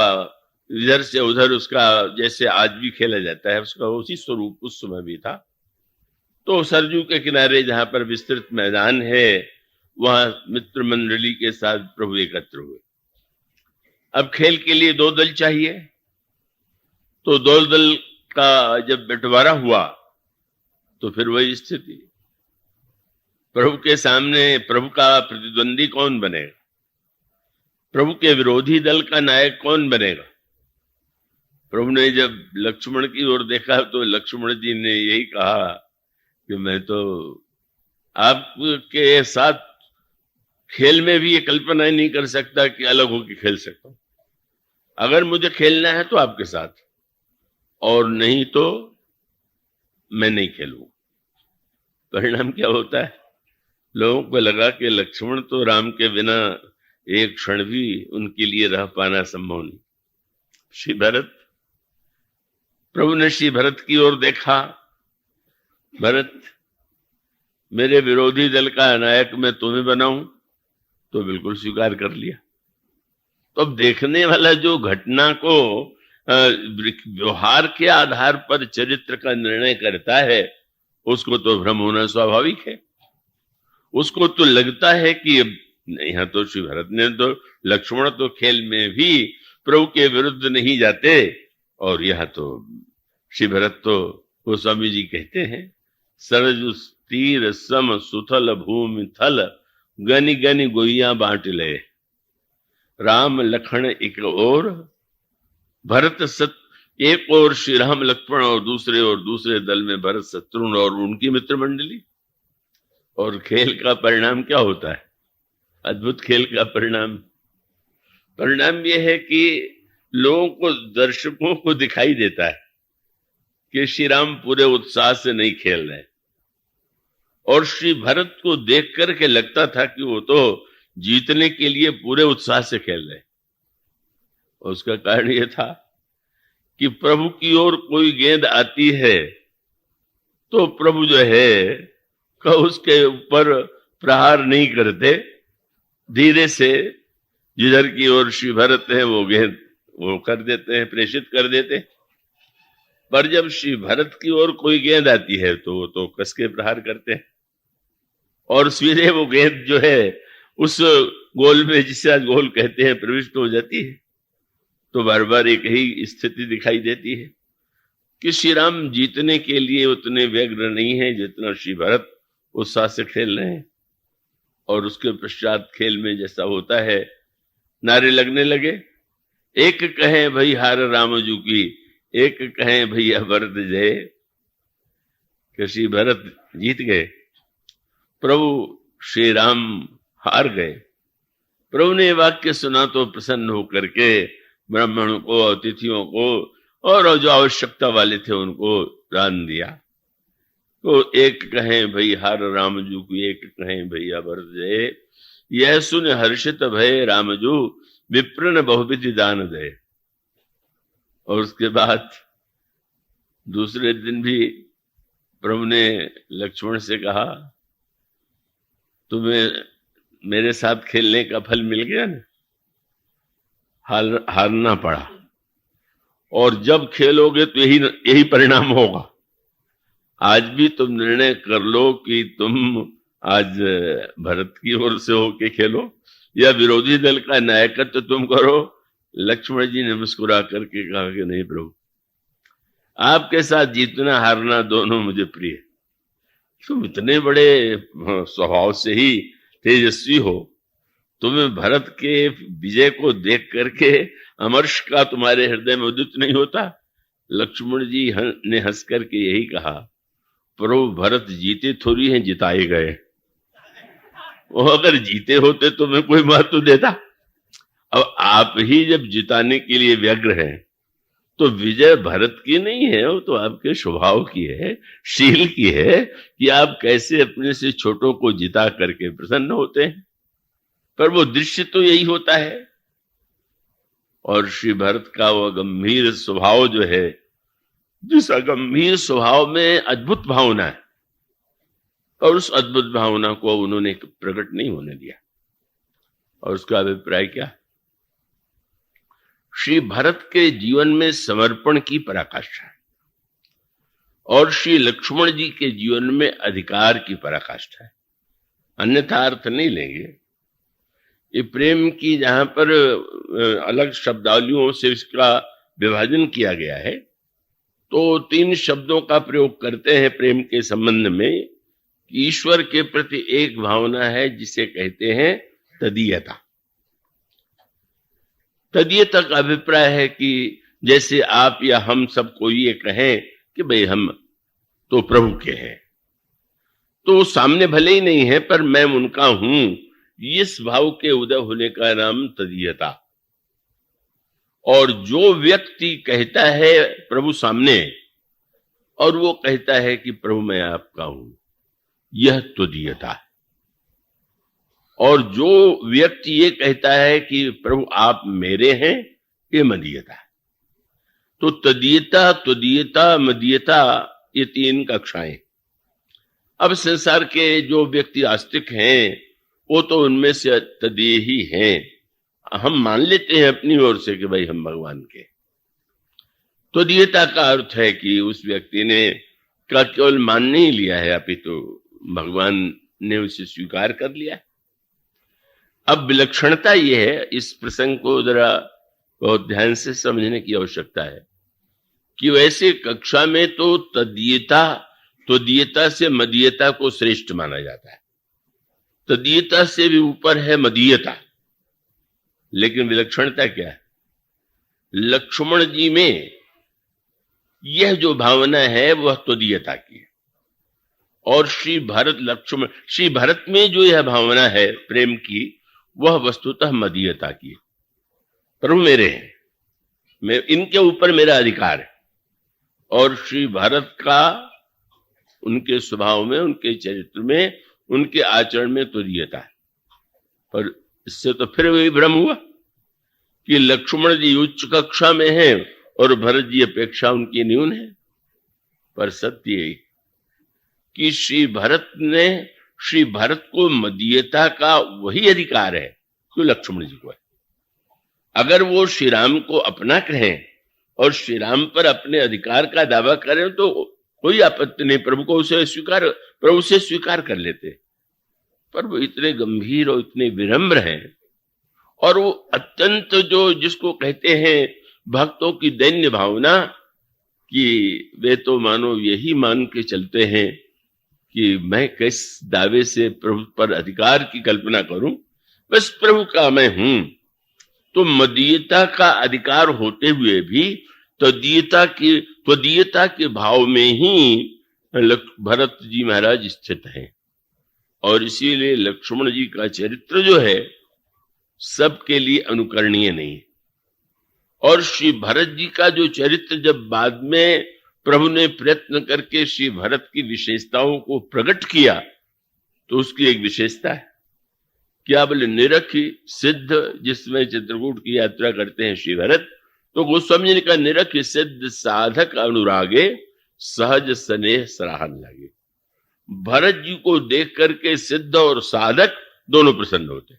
S1: इधर से उधर उसका जैसे आज भी खेला जाता है, उसका उसी स्वरूप उस समय भी था। तो सरजू के किनारे जहां पर विस्तृत मैदान है, वहां मित्र मंडली के साथ प्रभु एकत्र हुए। अब खेल के लिए 2 दल चाहिए, तो 2 दल का जब बंटवारा हुआ तो फिर वही स्थिति, प्रभु के सामने प्रभु का प्रतिद्वंदी कौन बनेगा, प्रभु के विरोधी दल का नायक कौन बनेगा। प्रभु ने जब लक्ष्मण की ओर देखा तो लक्ष्मण जी ने यही कहा कि मैं तो आपके साथ खेल में भी ये कल्पना नहीं कर सकता कि अलग होकर खेल सकता हूं। अगर मुझे खेलना है तो आपके साथ, और नहीं तो मैं नहीं खेलूंगा। परिणाम क्या होता है, लोगों को लगा कि लक्ष्मण तो राम के बिना एक क्षण भी उनके लिए रह पाना संभव नहीं। श्री भरत, प्रभु ने श्री भरत की ओर देखा। भरत, मेरे विरोधी दल का नायक मैं तुम्हें बनाऊं? तो बिल्कुल स्वीकार कर लिया। तो अब देखने वाला जो घटना को व्यवहार के आधार पर चरित्र का निर्णय करता है, उसको तो भ्रम होना स्वाभाविक है। उसको तो लगता है कि यहाँ तो श्री भरत ने तो, लक्ष्मण तो खेल में भी प्रभु के विरुद्ध नहीं जाते, और यहाँ तो श्री भरत तो गोस्वामी जी कहते हैं, सरज तीर सम सुथल भूमि थल गनि गनि गोइया बांट ले, राम लखन एक और भरत सत, एक और श्री राम लक्ष्मण और दूसरे दल में भरत शत्रुघ्न और उनकी मित्र मंडली। और खेल का परिणाम क्या होता है? अद्भुत खेल का परिणाम यह है कि लोगों को, दर्शकों को दिखाई देता है कि श्री राम पूरे उत्साह से नहीं खेल रहे, और श्री भरत को देख करके लगता था कि वो तो जीतने के लिए पूरे उत्साह से खेल रहे। और उसका कारण यह था कि प्रभु की ओर कोई गेंद आती है तो प्रभु जो है उसके ऊपर प्रहार नहीं करते, धीरे से जिधर की ओर श्री भरत है वो गेंद वो कर देते हैं, प्रेषित कर देते। पर जब श्री भरत की ओर कोई गेंद आती है तो वो तो कस के प्रहार करते हैं, और सीधे वो गेंद जो है उस गोल में, जिसे आज गोल कहते हैं, प्रविष्ट हो जाती है। तो बार बार एक ही स्थिति दिखाई देती है कि श्री राम जीतने के लिए उतने व्यग्र नहीं है जितना श्री भरत उत्साह से खेल रहे हैं। और उसके पश्चात खेल में जैसा होता है, नारे लगने लगे, एक कहें भई हार रामजू की, एक कहें भैया भरत जय। कि श्री भरत जीत गए, प्रभु श्री राम हार गए। प्रभु ने वाक्य सुना तो प्रसन्न होकर के ब्राह्मणों को, अतिथियों को और जो आवश्यकता वाले थे उनको दान दिया। तो एक कहें भई हार रामजू की, एक कहें भैया भरत जय। यह सुन हर्षित भय रामजू, विप्रन बहुविधि दान दे। और उसके बाद दूसरे दिन भी प्रभु ने लक्ष्मण से कहा, तुम्हें मेरे साथ खेलने का फल मिल गया ना, हारना पड़ा, और जब खेलोगे तो यही परिणाम होगा। आज भी तुम निर्णय कर लो कि तुम आज भरत की ओर से होके खेलो या विरोधी दल का नायकत्व तुम करो। लक्ष्मण जी ने मुस्कुरा करके कहा कि नहीं प्रभु, आपके साथ जीतना हारना दोनों मुझे प्रिय। तुम इतने बड़े स्वभाव से ही तेजस्वी हो, तुम्हें भरत के विजय को देख करके अमर्ष का तुम्हारे हृदय में उदित नहीं होता? लक्ष्मण जी ने हंस करके यही कहा, प्रभु भरत जीते थोड़ी हैं, जिताए गए। वो अगर जीते होते तो मैं कोई महत्व देता। अब आप ही जब जिताने के लिए व्यग्र हैं तो विजय भरत की नहीं है, वो तो आपके स्वभाव की है, शील की है कि आप कैसे अपने से छोटों को जिता करके प्रसन्न होते हैं। पर वो दृश्य तो यही होता है। और श्री भरत का वह गंभीर स्वभाव जो है, जिस गंभीर स्वभाव में अद्भुत भावना है, और उस अद्भुत भावना को उन्होंने प्रकट नहीं होने दिया। और उसका अभिप्राय क्या? श्री भरत के जीवन में समर्पण की पराकाष्ठा है, और श्री लक्ष्मण जी के जीवन में अधिकार की पराकाष्ठा है। अन्यथा अर्थ नहीं लेंगे। ये प्रेम की जहां पर अलग शब्दावलियों से इसका विभाजन किया गया है, तो 3 शब्दों का प्रयोग करते हैं प्रेम के संबंध में। ईश्वर के प्रति एक भावना है जिसे कहते हैं तदीयता। तदीयता का अभिप्राय है कि जैसे आप या हम सबको ये कहें कि भाई हम तो प्रभु के हैं, तो सामने भले ही नहीं है पर मैं उनका हूं, इस भाव के उदय होने का नाम तदीयता। और जो व्यक्ति कहता है प्रभु सामने और वो कहता है कि प्रभु मैं आपका हूं, यह तदीयता है। और जो व्यक्ति ये कहता है कि प्रभु आप मेरे हैं, ये मदीयता है। तो तदीयता, त्वदीयता, मदीयता, ये 3 कक्षाएं। अब संसार के जो व्यक्ति आस्तिक हैं वो तो उनमें से तदीय ही हैं। हम मान लेते हैं अपनी ओर से कि भाई हम भगवान के। त्वदीयता का अर्थ है कि उस व्यक्ति ने का केवल मान नहीं लिया है, अपितु भगवान ने उसे स्वीकार कर लिया। अब विलक्षणता यह है, इस प्रसंग को जरा बहुत ध्यान से समझने की आवश्यकता है कि वैसे कक्षा में तो तदीयता, त्वदीयता से मदीयता को श्रेष्ठ माना जाता है। तदीयता से भी ऊपर है मदीयता। लेकिन विलक्षणता क्या है? लक्ष्मण जी में यह जो भावना है वह त्वदीयता की है, और श्री भरत में जो यह भावना है प्रेम की, वह वस्तुतः मदीयता की है। प्रभु मेरे हैं, इनके ऊपर मेरा अधिकार है। और श्री भरत का उनके स्वभाव में, उनके चरित्र में, उनके आचरण में त्वदीयता है। पर इससे तो फिर वही भ्रम हुआ कि लक्ष्मण जी उच्च कक्षा में हैं और भरत जी अपेक्षा उनकी न्यून है। पर सत्य यही कि श्री भरत को मदीयता का वही अधिकार है जो लक्ष्मण जी को है। अगर वो श्री राम को अपना कहें और श्री राम पर अपने अधिकार का दावा करें तो कोई आपत्ति नहीं, प्रभु से स्वीकार कर लेते। पर वो इतने गंभीर और इतने विनम्र हैं, और वो अत्यंत जो जिसको कहते हैं भक्तों की दैन्य भावना, कि वे तो मानो यही मान के चलते हैं कि मैं किस दावे से प्रभु पर अधिकार की कल्पना करूं, बस प्रभु का मैं हूं। तो मदीयता का अधिकार होते हुए भी त्वदीयता के भाव में ही भरत जी महाराज स्थित हैं। और इसीलिए लक्ष्मण जी का चरित्र जो है सबके लिए अनुकरणीय नहीं। और श्री भरत जी का जो चरित्र जब बाद में प्रभु ने प्रयत्न करके श्री भरत की विशेषताओं को प्रकट किया, तो उसकी एक विशेषता है, क्या बोले, निरखी सिद्ध, जिसमें चित्रकूट की यात्रा करते हैं श्री भरत, तो गोस्वामी जी का निरखी सिद्ध साधक अनुरागे सहज स्नेह सराहन लगे। भरत जी को देख करके सिद्ध और साधक दोनों प्रसन्न होते।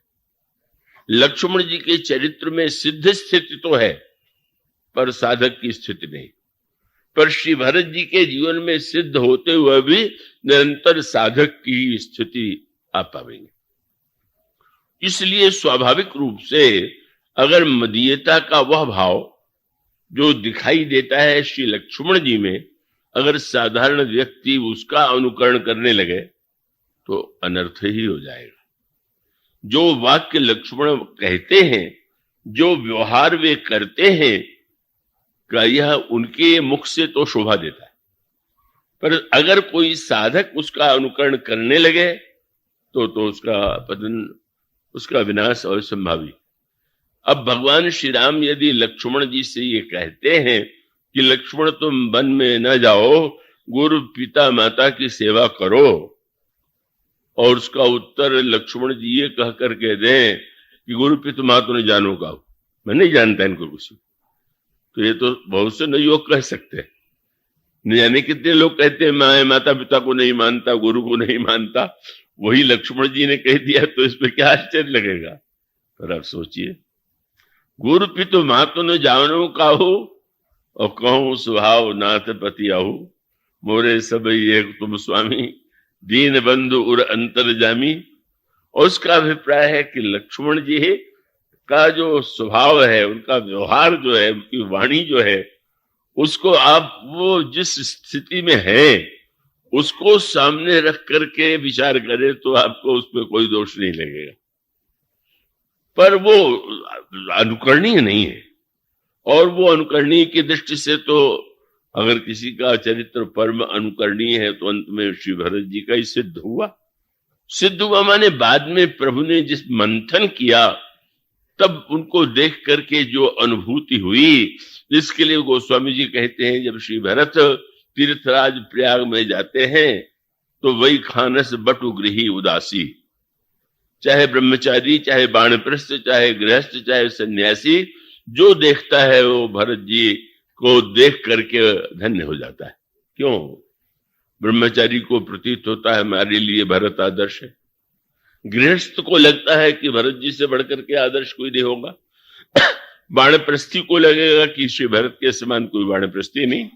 S1: लक्ष्मण जी के चरित्र में सिद्ध स्थिति तो है पर साधक की स्थिति नहीं। पर श्री भरत जी के जीवन में सिद्ध होते हुए भी निरंतर साधक की स्थिति आप पाएंगे। इसलिए स्वाभाविक रूप से अगर मदीयता का वह भाव जो दिखाई देता है श्री लक्ष्मण जी में, अगर साधारण व्यक्ति उसका अनुकरण करने लगे तो अनर्थ ही हो जाएगा। जो वाक्य लक्ष्मण कहते हैं, जो व्यवहार वे करते हैं, का यह उनके मुख से तो शोभा देता है, पर अगर कोई साधक उसका अनुकरण करने लगे तो उसका पतन, उसका विनाश और संभावी। अब भगवान श्री राम यदि लक्ष्मण जी से ये कहते हैं कि लक्ष्मण तुम वन में न जाओ, गुरु पिता माता की सेवा करो, और उसका उत्तर लक्ष्मण जी ये कह करके दें कि गुरु पिता माता ने जानो का, मैं नहीं जानता इनको कुछ, तो ये तो बहुत से नहीं लोग कह सकते। न जाने कितने लोग कहते हैं मैं माता पिता को नहीं मानता, गुरु को नहीं मानता। वही लक्ष्मण जी ने कह दिया तो इसमें क्या आश्चर्य लगेगा। पर आप सोचिए, गुरु पिता माता ने जानो काहू और कहूं स्वभाव नाथ पति आहू, मोरे सब एक तुम स्वामी, दीन बंधु उर अंतर जामी। और उसका अभिप्राय है कि लक्ष्मण जी का जो स्वभाव है, उनका व्यवहार जो है, उनकी वाणी जो है, उसको आप वो जिस स्थिति में है उसको सामने रख करके विचार करें तो आपको उसमें कोई दोष नहीं लगेगा। पर वो अनुकरणीय नहीं है, और वो अनुकरणीय की दृष्टि से तो अगर किसी का चरित्र परम अनुकरणीय है तो अंत में श्री भरत जी का ही सिद्ध हुआ। माने बाद में प्रभु ने जिस मंथन किया तब उनको देख करके जो अनुभूति हुई, जिसके लिए गोस्वामी जी कहते हैं जब श्री भरत तीर्थराज प्रयाग में जाते हैं तो वही खानस बटु गृही उदासी। चाहे ब्रह्मचारी, चाहे बाणप्रस्थ, चाहे गृहस्थ, चाहे सन्यासी, जो देखता है वो भरत जी को देख करके धन्य हो जाता है। क्यों? ब्रह्मचारी को प्रतीत होता है हमारे लिए भरत आदर्श है, गृहस्थ को लगता है कि भरत जी से बढ़कर के आदर्श कोई नहीं होगा, बाणप्रस्थी को लगेगा कि श्री भरत के समान कोई बाणप्रस्थी नहीं,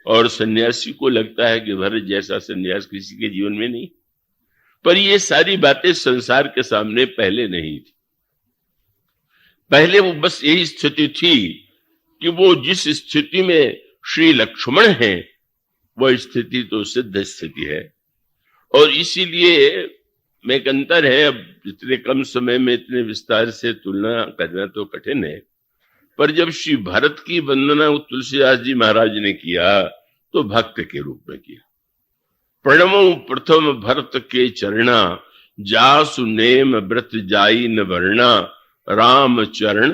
S1: और सन्यासी को लगता है कि भरत जैसा सन्यास किसी के जीवन में नहीं। पर ये सारी बातें संसार के सामने पहले नहीं थी। पहले वो बस यही स्थिति थी कि वो जिस स्थिति में श्री लक्ष्मण हैं वह स्थिति तो सिद्ध स्थिति है, और इसीलिए में एक अंतर है। अब इतने कम समय में इतने विस्तार से तुलना करना तो कठिन है, पर जब श्री भरत की वंदना तुलसीदास जी महाराज ने किया तो भक्त के रूप में किया। प्रणमो प्रथम भरत के चरणा, जासु नेम व्रत जाई न वर्णा, राम चरण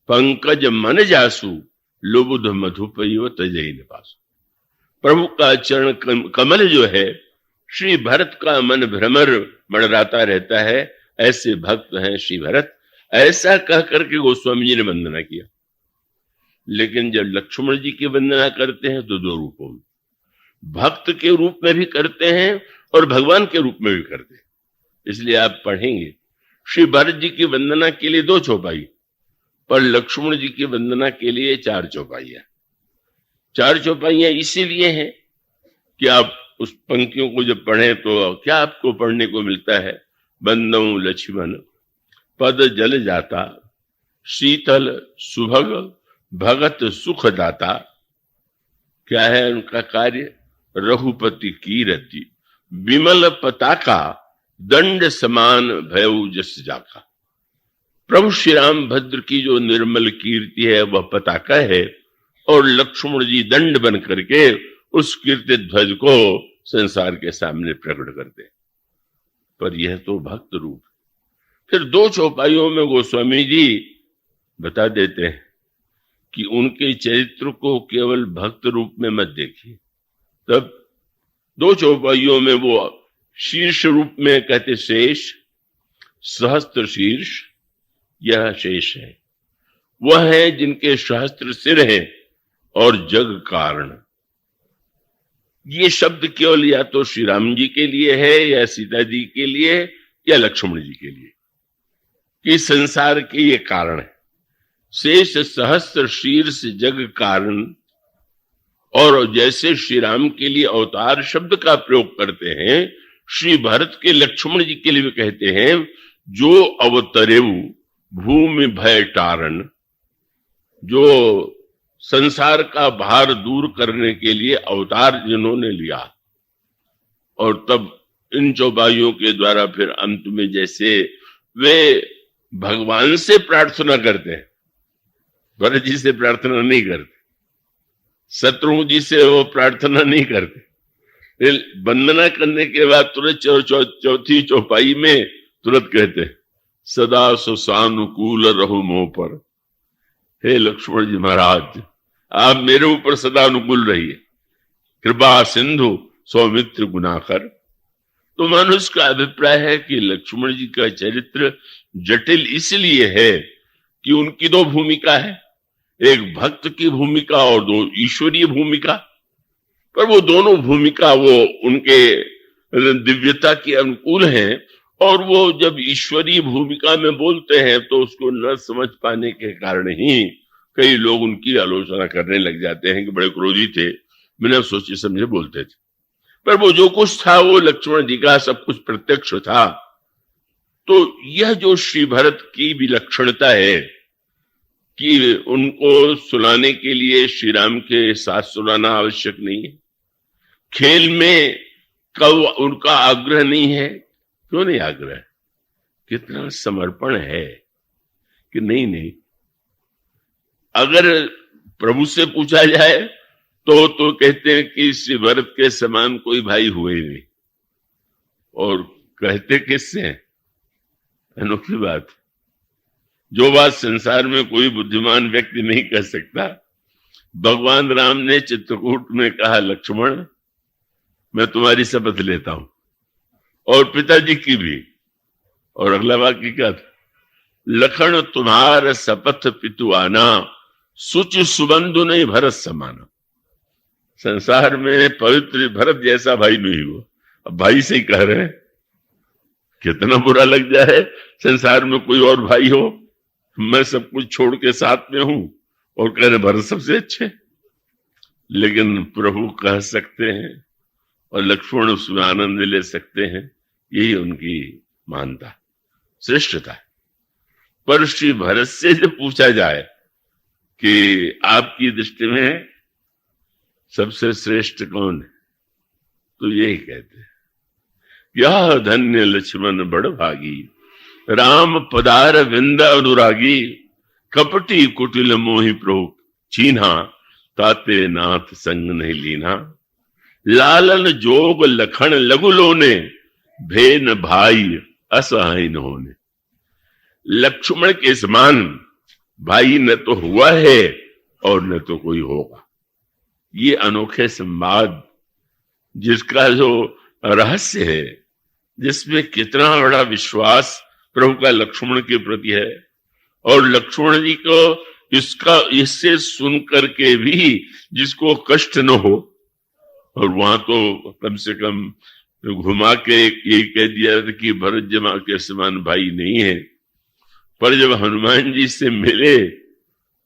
S1: पंकज मन जासु, लुबुध मधुपयो तजई न पासु। प्रभु का चरण कमल जो है, श्री भरत का मन भ्रमर मंडराता रहता है, ऐसे भक्त हैं श्री भरत। ऐसा कह करके गोस्वामी जी ने वंदना किया। लेकिन जब लक्ष्मण जी की वंदना करते हैं तो दो रूपों में, भक्त के रूप में भी करते हैं और भगवान के रूप में भी करते हैं। इसलिए आप पढ़ेंगे श्री भरत जी की वंदना के लिए 2 चौपाई, पर लक्ष्मण जी की वंदना के लिए 4 चौपाइयां। 4 चौपाइयां इसीलिए हैं कि आप उस पंक्तियों को जब पढ़ें तो क्या आपको पढ़ने को मिलता है। बंदौ लक्ष्मण पद जल जाता, शीतल सुभग भगत सुख दाता। क्या है उनका कार्य? रघुपति की रति, विमल पताका, दंड समान भयउ जस जाका। प्रभु श्री राम भद्र की जो निर्मल कीर्ति है वह पताका है, और लक्ष्मण जी दंड बन करके उस कीर्ति ध्वज को संसार के सामने प्रकट करते। पर यह तो भक्त रूप। फिर 2 चौपाइयों में गोस्वामी जी बता देते हैं कि उनके चरित्र को केवल भक्त रूप में मत देखिए। तब 2 चौपाइयों में वो शीर्ष रूप में कहते शेष, सहस्त्र शीर्ष, यह शेष है, वह है जिनके सहस्त्र सिर हैं और जग कारण। ये शब्द केवल या तो श्री राम जी के लिए है, या सीता जी के लिए, या लक्ष्मण जी के लिए, कि संसार के ये कारण है। शेष सहस्त्र शीर्ष जग कारण। और जैसे श्री राम के लिए अवतार शब्द का प्रयोग करते हैं, श्री भरत के लक्ष्मण जी के लिए भी कहते हैं, जो अवतरेऊ भूमि भय टारण, जो संसार का भार दूर करने के लिए अवतार जिन्होंने लिया। और तब इन चौपाइयों के द्वारा फिर अंत में जैसे वे भगवान से प्रार्थना करते हैं, भरत जी से प्रार्थना नहीं करते, शत्रुघ्न जी से वो प्रार्थना नहीं करते, वंदना करने के बाद तुरंत चौथी चौपाई में तुरंत कहते सदा सुसानुकूल रहो मोह पर। हे लक्ष्मण जी महाराज, आप मेरे ऊपर सदा अनुकूल रहिए, कृपा सिंधु सौमित्र गुनाकर। तो मनुष्य का अभिप्राय है कि लक्ष्मण जी का चरित्र जटिल इसलिए है कि उनकी 2 भूमिका है, एक भक्त की भूमिका और 2 ईश्वरीय भूमिका। पर वो दोनों भूमिका वो उनके दिव्यता के अनुकूल हैं, और वो जब ईश्वरीय भूमिका में बोलते हैं तो उसको न समझ पाने के कारण ही कई लोग उनकी आलोचना करने लग जाते हैं कि बड़े क्रोधी थे, बिना सोचे समझे बोलते थे। पर वो जो कुछ था वो लक्ष्मण जी का सब कुछ प्रत्यक्ष था। तो यह जो श्री भरत की विलक्षणता है कि उनको सुनाने के लिए श्री राम के साथ सुनाना आवश्यक नहीं है, खेल में कब उनका आग्रह नहीं है। क्यों नहीं आग्रह? कितना समर्पण है कि नहीं। अगर प्रभु से पूछा जाए तो कहते हैं कि श्री भरत के समान कोई भाई हुए ही नहीं, और कहते किससे हैं? अनोखी बात, जो बात संसार में कोई बुद्धिमान व्यक्ति नहीं कह सकता। भगवान राम ने चित्रकूट में कहा, लक्ष्मण मैं तुम्हारी शपथ लेता हूं, और पिताजी की भी, और अगला वाक्य क्या था? लखन तुम्हार सपथ पितु आना, सुच सुबंधु नहीं भरत समाना। संसार में पवित्र भरत जैसा भाई नहीं हुआ। अब भाई से ही कह रहे हैं, कितना बुरा लग जाए संसार में कोई और भाई हो, मैं सब कुछ छोड़ के साथ में हूं और कह रहे भरत सबसे अच्छे। लेकिन प्रभु कह सकते हैं और लक्ष्मण उसमें आनंद ले सकते हैं, यही उनकी मानता, श्रेष्ठता। पर श्री भरत से जब पूछा जाए कि आपकी दृष्टि में सबसे श्रेष्ठ कौन है, तो यही कहते हैं, यह धन्य लक्ष्मण बड़ भागी, राम पदार विंद अनुरागी, कपटी कुटिल मोहि प्रभु चीन्हा, ताते नाथ संग नहीं लीना, लालन जोग लखन लघु लोने, भेन भाई असहाय होने। लक्ष्मण के समान भाई न तो हुआ है और न तो कोई होगा। ये अनोखे संवाद, जिसका जो रहस्य है, जिसमें कितना बड़ा विश्वास प्रभु का लक्ष्मण के प्रति है, और लक्ष्मण जी को इससे सुन करके भी जिसको कष्ट न हो, और वहां तो कम से कम घुमा के यही कह दिया कि भरत जमा के समान भाई नहीं है। पर जब हनुमान जी से मिले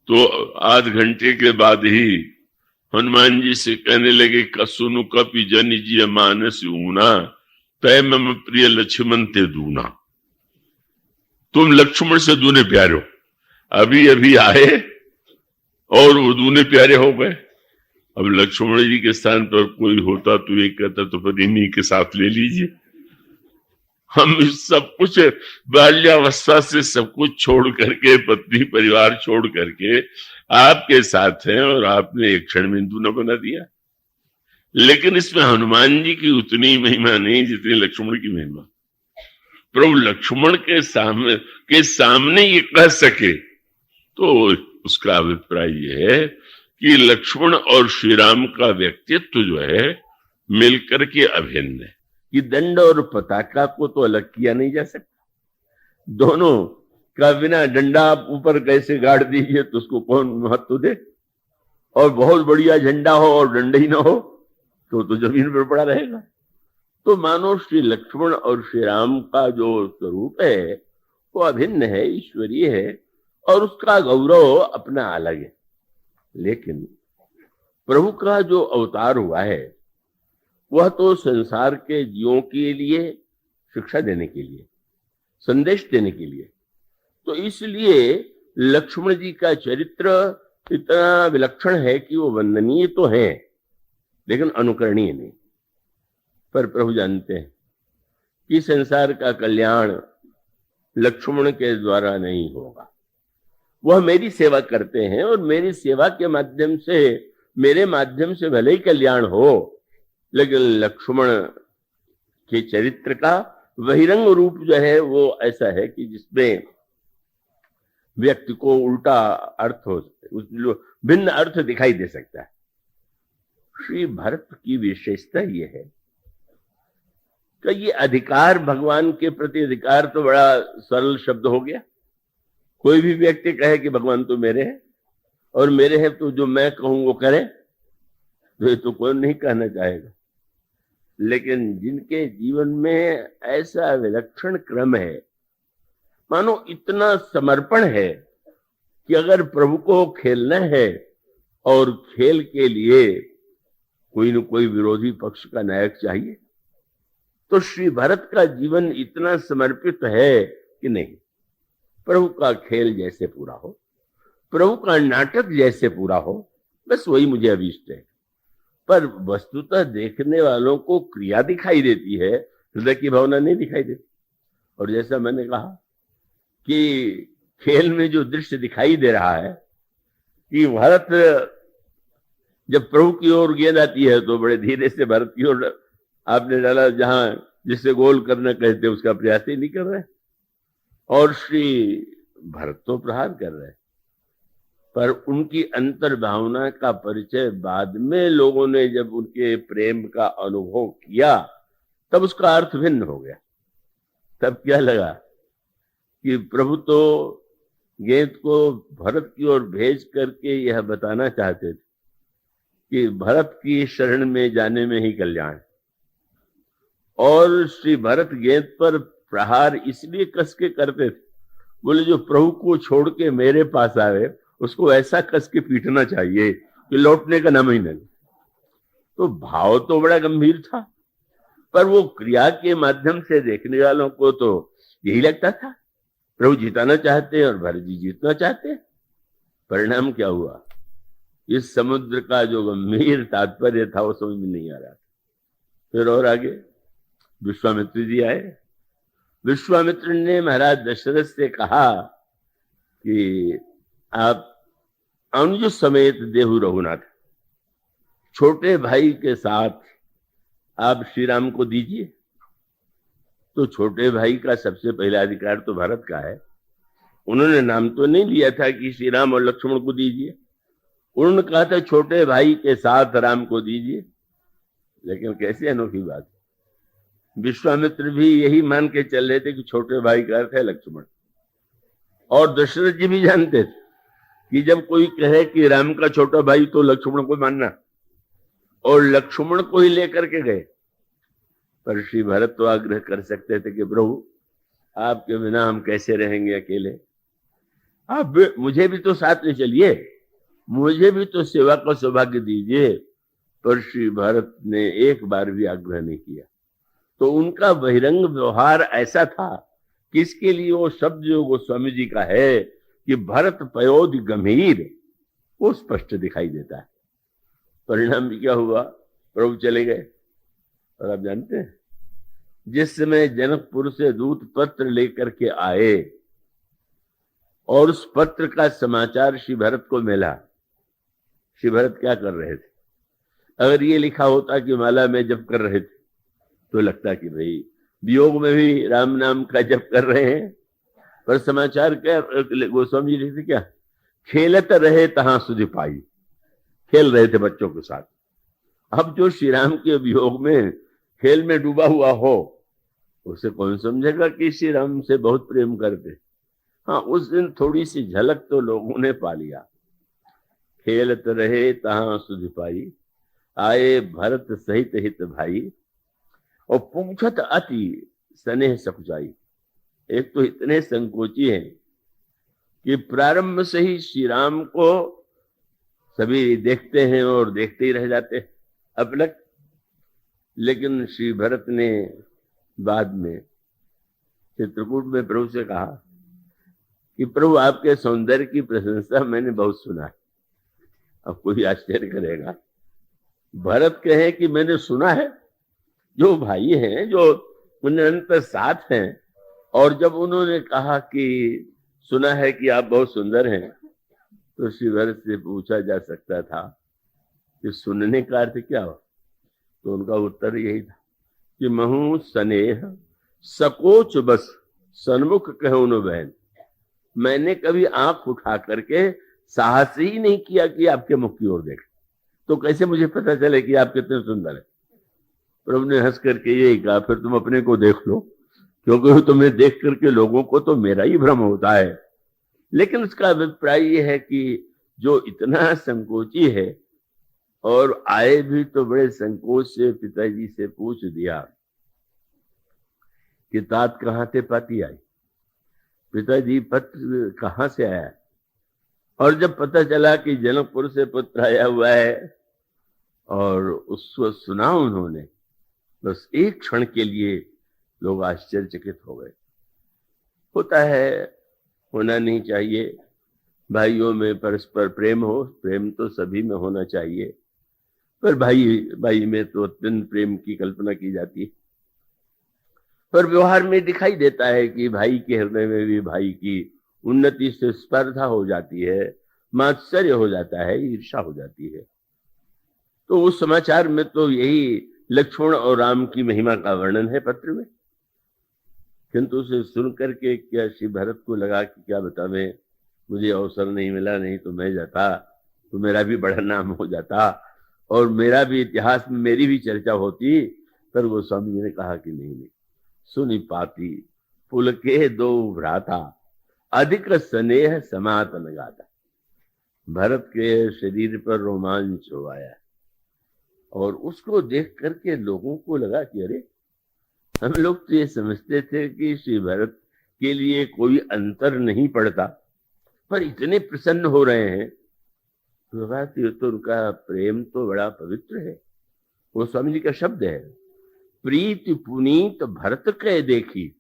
S1: तो आध घंटे के बाद ही हनुमान जी से कहने लगे, कसुनु कपि जन जी मानस ऊना, तय मम प्रिय लक्ष्मण ते दूना। तुम लक्ष्मण से दूने प्यारे हो, अभी अभी आए और वो दूने प्यारे हो गए। अब लक्ष्मण जी के स्थान पर कोई होता तो ये कहता, तो फिर इन्हीं के साथ ले लीजिए। हम सब कुछ बाल्यावस्था से सब कुछ छोड़ करके, पत्नी परिवार छोड़ करके आपके साथ हैं, और आपने एक क्षण में दूना बना दिया। लेकिन इसमें हनुमान जी की उतनी महिमा नहीं जितनी लक्ष्मण की महिमा। प्रभु लक्ष्मण के सामने ये कह सके, तो उसका अभिप्राय यह है कि लक्ष्मण और श्री राम का व्यक्तित्व जो है मिलकर के अभिन्न है। कि दंड और पताका को तो अलग किया नहीं जा सकता। दोनों का बिना डंडा आप ऊपर कैसे गाड़ दीजिए तो उसको कौन महत्व दे, और बहुत बढ़िया झंडा हो और डंडा ही ना हो तो जमीन पर पड़ा रहेगा। तो मानो श्री लक्ष्मण और श्री राम का जो स्वरूप है वो अभिन्न है, ईश्वरीय है, और उसका गौरव अपना अलग है। लेकिन प्रभु का जो अवतार हुआ है वह तो संसार के जीवों के लिए शिक्षा देने के लिए, संदेश देने के लिए। तो इसलिए लक्ष्मण जी का चरित्र इतना विलक्षण है कि वो वंदनीय तो है लेकिन अनुकरणीय नहीं। पर प्रभु जानते हैं कि संसार का कल्याण लक्ष्मण के द्वारा नहीं होगा। वह मेरी सेवा करते हैं और मेरी सेवा के माध्यम से, मेरे माध्यम से भले ही कल्याण हो, लेकिन लक्ष्मण के चरित्र का बहिरंग रूप जो है वो ऐसा है कि जिसमें व्यक्ति को उल्टा अर्थ हो सकता है, भिन्न अर्थ दिखाई दे सकता है। श्री भरत की विशेषता ये है कि ये अधिकार, भगवान के प्रति अधिकार तो बड़ा सरल शब्द हो गया। कोई भी व्यक्ति कहे कि भगवान तो मेरे हैं और मेरे हैं तो जो मैं कहूं वो करे, तो ये तो कोई नहीं कहना चाहेगा। लेकिन जिनके जीवन में ऐसा विलक्षण क्रम है, मानो इतना समर्पण है कि अगर प्रभु को खेलना है और खेल के लिए कोई न कोई विरोधी पक्ष का नायक चाहिए, तो श्री भरत का जीवन इतना समर्पित है कि नहीं, प्रभु का खेल जैसे पूरा हो, प्रभु का नाटक जैसे पूरा हो, बस वही मुझे अभीष्ट है। पर वस्तुतः देखने वालों को क्रिया दिखाई देती है, हृदय की भावना नहीं दिखाई देती। और जैसा मैंने कहा कि खेल में जो दृश्य दिखाई दे रहा है कि भरत जब प्रभु की ओर गेंद आती है तो बड़े धीरे से भरत की ओर आपने डाला, जहां जिससे गोल करना कहते उसका प्रयास ही नहीं कर रहे, और श्री भरत तो प्रहार कर रहे। पर उनकी अंतर भावना का परिचय बाद में लोगों ने जब उनके प्रेम का अनुभव किया तब उसका अर्थ भिन्न हो गया। तब क्या लगा कि प्रभु तो गेंद को भरत की ओर भेज करके यह बताना चाहते थे कि भरत की शरण में जाने में ही कल्याण। और श्री भरत गेंद पर प्रहार इसलिए कस के करते थे, बोले जो प्रभु को छोड़ के मेरे पास आवे उसको ऐसा कस के पीटना चाहिए कि लौटने का नाम ही नहीं। तो भाव तो बड़ा गंभीर था, पर वो क्रिया के माध्यम से देखने वालों को तो यही लगता था प्रभु जिताना चाहते और भरत जी जीतना चाहते। परिणाम क्या हुआ, इस समुद्र का जो गंभीर तात्पर्य था वो समझ में नहीं आ रहा था। फिर और आगे विश्वामित्र जी आए। विश्वामित्र ने महाराज दशरथ से कहा कि आप अनुज समेत देहु रघुनाथ, छोटे भाई के साथ आप श्री राम को दीजिए। तो छोटे भाई का सबसे पहला अधिकार तो भरत का है। उन्होंने नाम तो नहीं लिया था कि श्री राम और लक्ष्मण को दीजिए, उन्होंने कहा था छोटे भाई के साथ राम को दीजिए। लेकिन कैसी अनोखी बात, विश्वामित्र भी यही मान के चल रहे थे कि छोटे भाई का अर्थ है लक्ष्मण। और दशरथ जी भी जानते थे कि जब कोई कहे कि राम का छोटा भाई तो लक्ष्मण को मानना, और लक्ष्मण को ही लेकर के गए। पर श्री भरत तो आग्रह कर सकते थे कि प्रभु आपके बिना हम कैसे रहेंगे अकेले, आप मुझे भी तो साथ में चलिए, मुझे भी तो सेवा का सौभाग्य दीजिए। पर श्री भरत ने एक बार भी आग्रह नहीं किया। तो उनका बहिरंग व्यवहार ऐसा था कि इसके लिए वो शब्द जो गोस्वामी जी का है कि भरत पयोधि गंभीर, वो स्पष्ट दिखाई देता है। परिणाम भी क्या हुआ, प्रभु चले गए। और आप जानते हैं जिस समय जनकपुर से दूत पत्र लेकर के आए और उस पत्र का समाचार श्री भरत को मिला, श्री भरत क्या कर रहे थे? अगर ये लिखा होता कि माला में जप कर रहे थे तो लगता कि भाई वियोग में भी राम नाम का जप कर रहे हैं। पर समाचार क्या गोस्वामी जी लिखते, क्या खेलत रहे तहां सुधि पाई, खेल रहे थे बच्चों के साथ। अब जो श्री राम के वियोग में खेल में डूबा हुआ हो उसे कौन समझेगा कि श्री राम से बहुत प्रेम करते। हाँ, उस दिन थोड़ी सी झलक तो लोगों ने पा लिया। खेलत रहे तहां सुधि पाई, आए भरत सहित हित भाई, और पूछत अति स्नेह सकुचाई। एक तो इतने संकोची हैं कि प्रारंभ से ही श्री राम को सभी देखते हैं और देखते ही रह जाते हैं अपलक। लेकिन श्री भरत ने बाद में चित्रकूट में प्रभु से कहा कि प्रभु आपके सौंदर्य की प्रशंसा मैंने बहुत सुना है। अब कोई आश्चर्य करेगा, भरत कहे कि मैंने सुना है, जो भाई हैं जो निरंतर साथ हैं। और जब उन्होंने कहा कि सुना है कि आप बहुत सुंदर हैं, तो श्री भरत से पूछा जा सकता था कि सुनने का अर्थ क्या हो। तो उनका उत्तर यही था कि महु स्नेह सकोच बस सन्मुख कहूं न बहन। मैंने कभी आंख उठा करके साहस ही नहीं किया कि आपके मुख की ओर देख, तो कैसे मुझे पता चले कि आप कितने सुंदर है। प्रभु ने हंस करके यही कहा, फिर तुम अपने को देख लो, क्योंकि तुम्हें देख करके लोगों को तो मेरा ही भ्रम होता है। लेकिन उसका अभिप्राय यह है कि जो इतना संकोची है और आए भी तो बड़े संकोच से पिताजी से पूछ दिया कि तात कहाँ से पाती आई, पिताजी पत्र कहाँ से आया। और जब पता चला कि जनकपुर से पत्र आया हुआ है और उसको सुना उन्होंने, बस एक क्षण के लिए लोग आश्चर्यचकित हो गए। होता है, होना नहीं चाहिए, भाइयों में परस्पर प्रेम हो, प्रेम तो सभी में होना चाहिए, पर भाई भाई में तो अत्यंत प्रेम की कल्पना की जाती है। पर व्यवहार में दिखाई देता है कि भाई के हृदय में भी भाई की उन्नति से स्पर्धा हो जाती है, मात्सर्य हो जाता है, ईर्ष्या हो जाती है। तो उस समाचार में तो यही लक्ष्मण और राम की महिमा का वर्णन है पत्र में। किंतु उसे सुन करके क्या श्री भरत को लगा कि क्या बतावे, मुझे अवसर नहीं मिला, नहीं तो मैं जाता तो मेरा भी बड़ा नाम हो जाता और मेरा भी इतिहास में मेरी भी चर्चा होती। पर गोस्वामी जी ने कहा कि नहीं, सुनी पाती पुल के दो भ्राता, अधिक स्नेह सनातन गाता। भरत के शरीर पर रोमांच हो आया और उसको देख करके लोगों को लगा कि अरे, हम लोग तो ये समझते थे कि श्री भरत के लिए कोई अंतर नहीं पड़ता, पर इतने प्रसन्न हो रहे हैं। तो बात ये तो उनका प्रेम तो बड़ा पवित्र है। वो स्वामी जी का शब्द है, प्रीति पुनीत भरत के देखी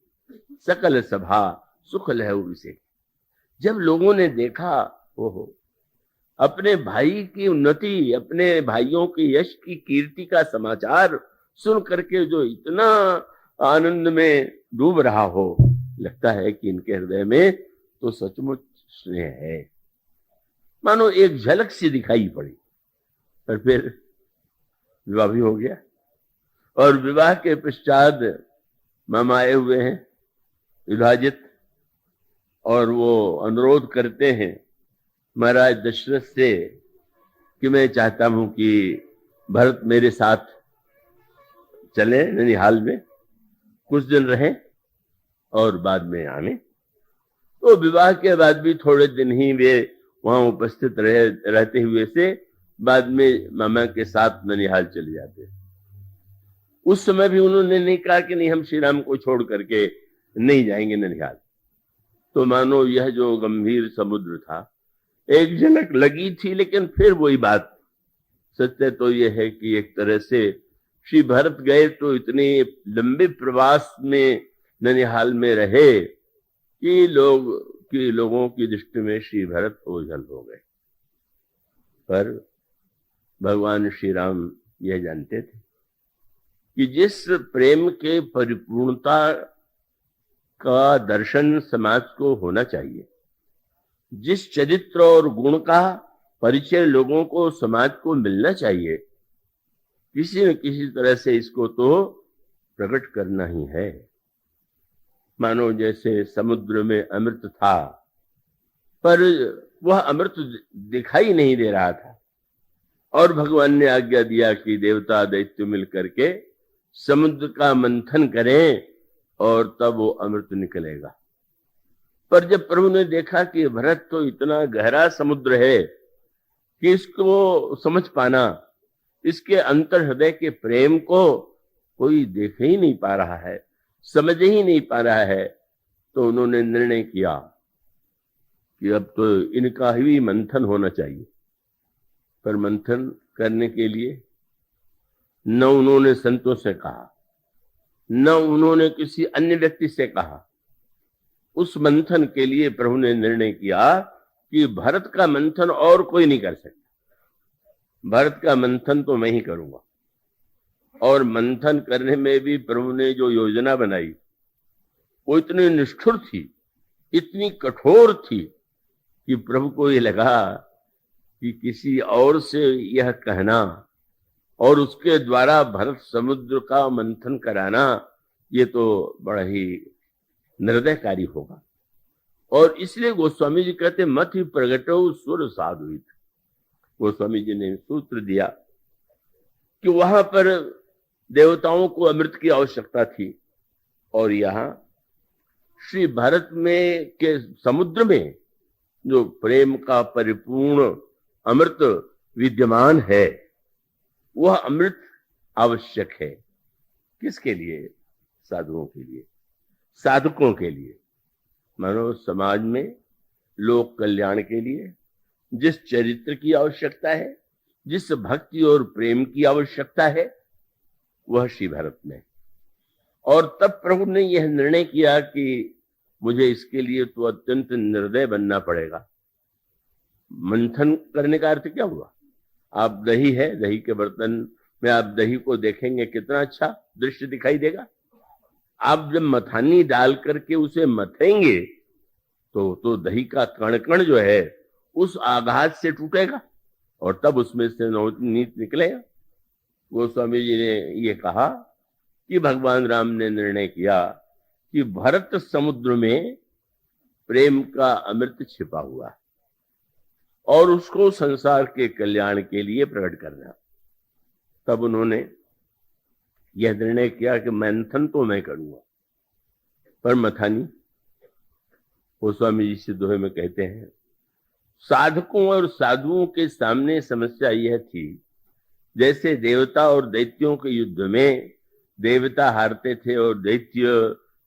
S1: सकल सभा सुख लहु विसे। जब लोगों ने देखा, ओहो, अपने भाई की उन्नति, अपने भाइयों के यश की कीर्ति का समाचार सुन करके जो इतना आनंद में डूब रहा हो, लगता है कि इनके हृदय में तो सचमुच स्नेह है। मानो एक झलक सी दिखाई पड़ी और फिर विवाह भी हो गया। और विवाह के पश्चात मामा आए हुए हैं विभाजित, और वो अनुरोध करते हैं महाराज दशरथ से कि मैं चाहता हूं कि भरत मेरे साथ चले ननिहाल में, कुछ दिन रहें और बाद में आने। तो विवाह के बाद भी थोड़े दिन ही वे वहां उपस्थित रहते हुए से बाद में मामा के साथ ननिहाल चले जाते। उस समय भी उन्होंने नहीं कहा कि नहीं, हम श्री राम को छोड़ करके नहीं जाएंगे ननिहाल। तो मानो यह जो गंभीर समुद्र था, एक झलक लगी थी, लेकिन फिर वही बात। सत्य तो यह है कि एक तरह से श्री भरत गए तो इतने लंबे प्रवास में ननिहाल में रहे कि लोगों की दृष्टि में श्री भरत ओझल हो गए। पर भगवान श्री राम यह जानते थे कि जिस प्रेम के परिपूर्णता का दर्शन समाज को होना चाहिए, जिस चरित्र और गुण का परिचय लोगों को समाज को मिलना चाहिए, किसी न किसी तरह से इसको तो प्रकट करना ही है। मानो जैसे समुद्र में अमृत था, पर वह अमृत दिखाई नहीं दे रहा था, और भगवान ने आज्ञा दिया कि देवता दैत्य मिलकर के समुद्र का मंथन करें और तब वो अमृत निकलेगा। पर जब प्रभु ने देखा कि भरत तो इतना गहरा समुद्र है कि इसको समझ पाना, इसके अंतर हृदय के प्रेम को कोई देख ही नहीं पा रहा है, समझ ही नहीं पा रहा है, तो उन्होंने निर्णय किया कि अब तो इनका ही मंथन होना चाहिए। पर मंथन करने के लिए न उन्होंने संतों से कहा, न उन्होंने किसी अन्य व्यक्ति से कहा। उस मंथन के लिए प्रभु ने निर्णय किया कि भरत का मंथन और कोई नहीं कर सकता, भरत का मंथन तो मैं ही करूंगा। और मंथन करने में भी प्रभु ने जो योजना बनाई वो इतनी निष्ठुर थी, इतनी कठोर थी कि प्रभु को ये लगा कि किसी और से यह कहना और उसके द्वारा भरत समुद्र का मंथन कराना, ये तो बड़ा ही निर्दयकारी होगा। और इसलिए गोस्वामी जी कहते मत ही प्रगटो सुर साधुत। गोस्वामी जी ने सूत्र दिया कि वहां पर देवताओं को अमृत की आवश्यकता थी, और यहां श्री भरत में के समुद्र में जो प्रेम का परिपूर्ण अमृत विद्यमान है, वह अमृत आवश्यक है। किसके लिए? साधुओं के लिए, साधकों के लिए। मानो समाज में लोक कल्याण के लिए जिस चरित्र की आवश्यकता है, जिस भक्ति और प्रेम की आवश्यकता है, वह श्री भरत में। और तब प्रभु ने यह निर्णय किया कि मुझे इसके लिए तो अत्यंत निर्दय बनना पड़ेगा। मंथन करने का अर्थ क्या हुआ? आप दही है, दही के बर्तन में आप दही को देखेंगे, कितना अच्छा दृश्य दिखाई देगा। आप जब मथानी डाल करके उसे मथेंगे तो दही का कण कण जो है उस आघात से टूटेगा और तब उसमें से नवनीत निकलेगा। गोस्वामी जी ने ये कहा कि भगवान राम ने निर्णय किया कि भरत समुद्र में प्रेम का अमृत छिपा हुआ है और उसको संसार के कल्याण के लिए प्रकट करना। तब उन्होंने यह निर्णय किया कि मंथन तो मैं करूंगा, पर मथानी वो स्वामी जी से दोहे में कहते हैं, साधकों और साधुओं के सामने समस्या यह थी, जैसे देवता और दैत्यों के युद्ध में देवता हारते थे और दैत्य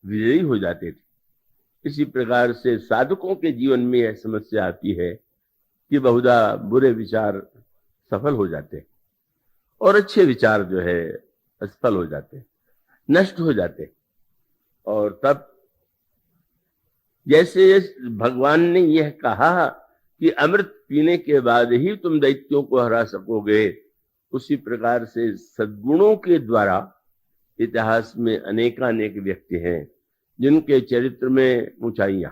S1: विजयी हो जाते थे, इसी प्रकार से साधकों के जीवन में यह समस्या आती है कि बहुधा बुरे विचार सफल हो जाते हैं और अच्छे विचार जो है असफल हो जाते हैं, नष्ट हो जाते हैं। और तब जैसे भगवान ने यह कहा कि अमृत पीने के बाद ही तुम दैत्यों को हरा सकोगे, उसी प्रकार से सद्गुणों के द्वारा इतिहास में अनेकानेक व्यक्ति हैं जिनके चरित्र में ऊंचाइयां,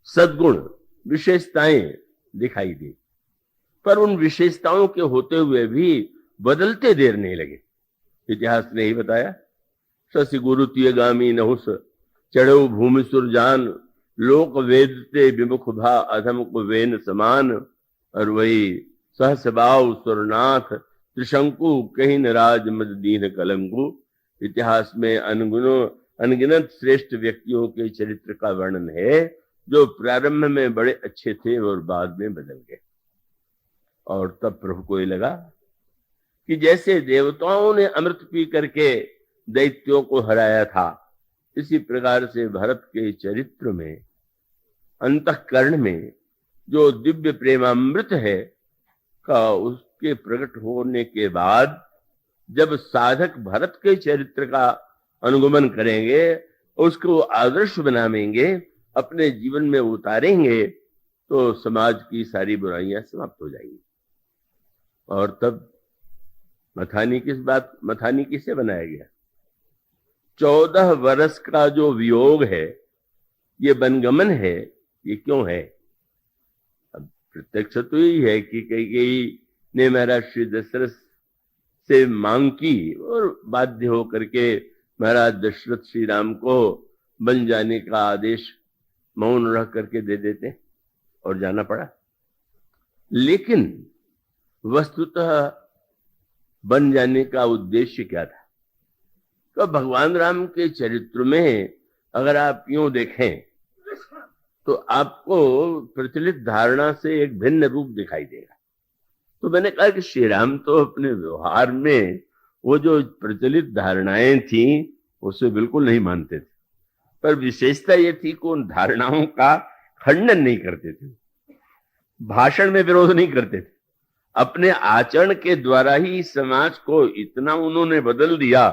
S1: सद्गुण, विशेषताएं दिखाई दी, पर उन विशेषताओं के होते हुए भी बदलते देर नहीं लगे। इतिहास ने ही बताया, शशि गुरु गामी नहुस चढ़ो भूमि सुरजान, लोक वेदते विमुख भा अधम को वेन समान, और वही सहसबाव सुरनाथ त्रिशंकु कहीं न राज मद दीन कलंकु। इतिहास में अनगिनत श्रेष्ठ व्यक्तियों के चरित्र का वर्णन है जो प्रारंभ में बड़े अच्छे थे और बाद में बदल गए। और तब प्रभु को ये लगा कि जैसे देवताओं ने अमृत पी करके दैत्यों को हराया था, इसी प्रकार से भरत के चरित्र में, अंतःकरण में जो दिव्य प्रेमामृत है का उसके प्रकट होने के बाद जब साधक भरत के चरित्र का अनुगमन करेंगे, उसको आदर्श बनाएंगे, अपने जीवन में उतारेंगे, तो समाज की सारी बुराइयां समाप्त हो जाएंगी। और तब मथानी किसे बनाया गया? 14 वर्ष का जो वियोग है, ये वनगमन है, ये क्यों है? अब प्रत्यक्ष तो यही है कि कैकेयी ने महाराज श्री दशरथ से मांग की और बाध्य होकर के महाराज दशरथ श्री राम को बन जाने का आदेश मौन रह करके दे देते और जाना पड़ा। लेकिन वस्तुतः बन जाने का उद्देश्य क्या था? तो भगवान राम के चरित्र में अगर आप यूं देखें तो आपको प्रचलित धारणा से एक भिन्न रूप दिखाई देगा। तो मैंने कहा कि श्री राम तो अपने व्यवहार में वो जो प्रचलित धारणाएं थी उसे बिल्कुल नहीं मानते थे, पर विशेषता ये थी कि उन धारणाओं का खंडन नहीं करते थे, भाषण में विरोध नहीं करते थे, अपने आचरण के द्वारा ही समाज को इतना उन्होंने बदल दिया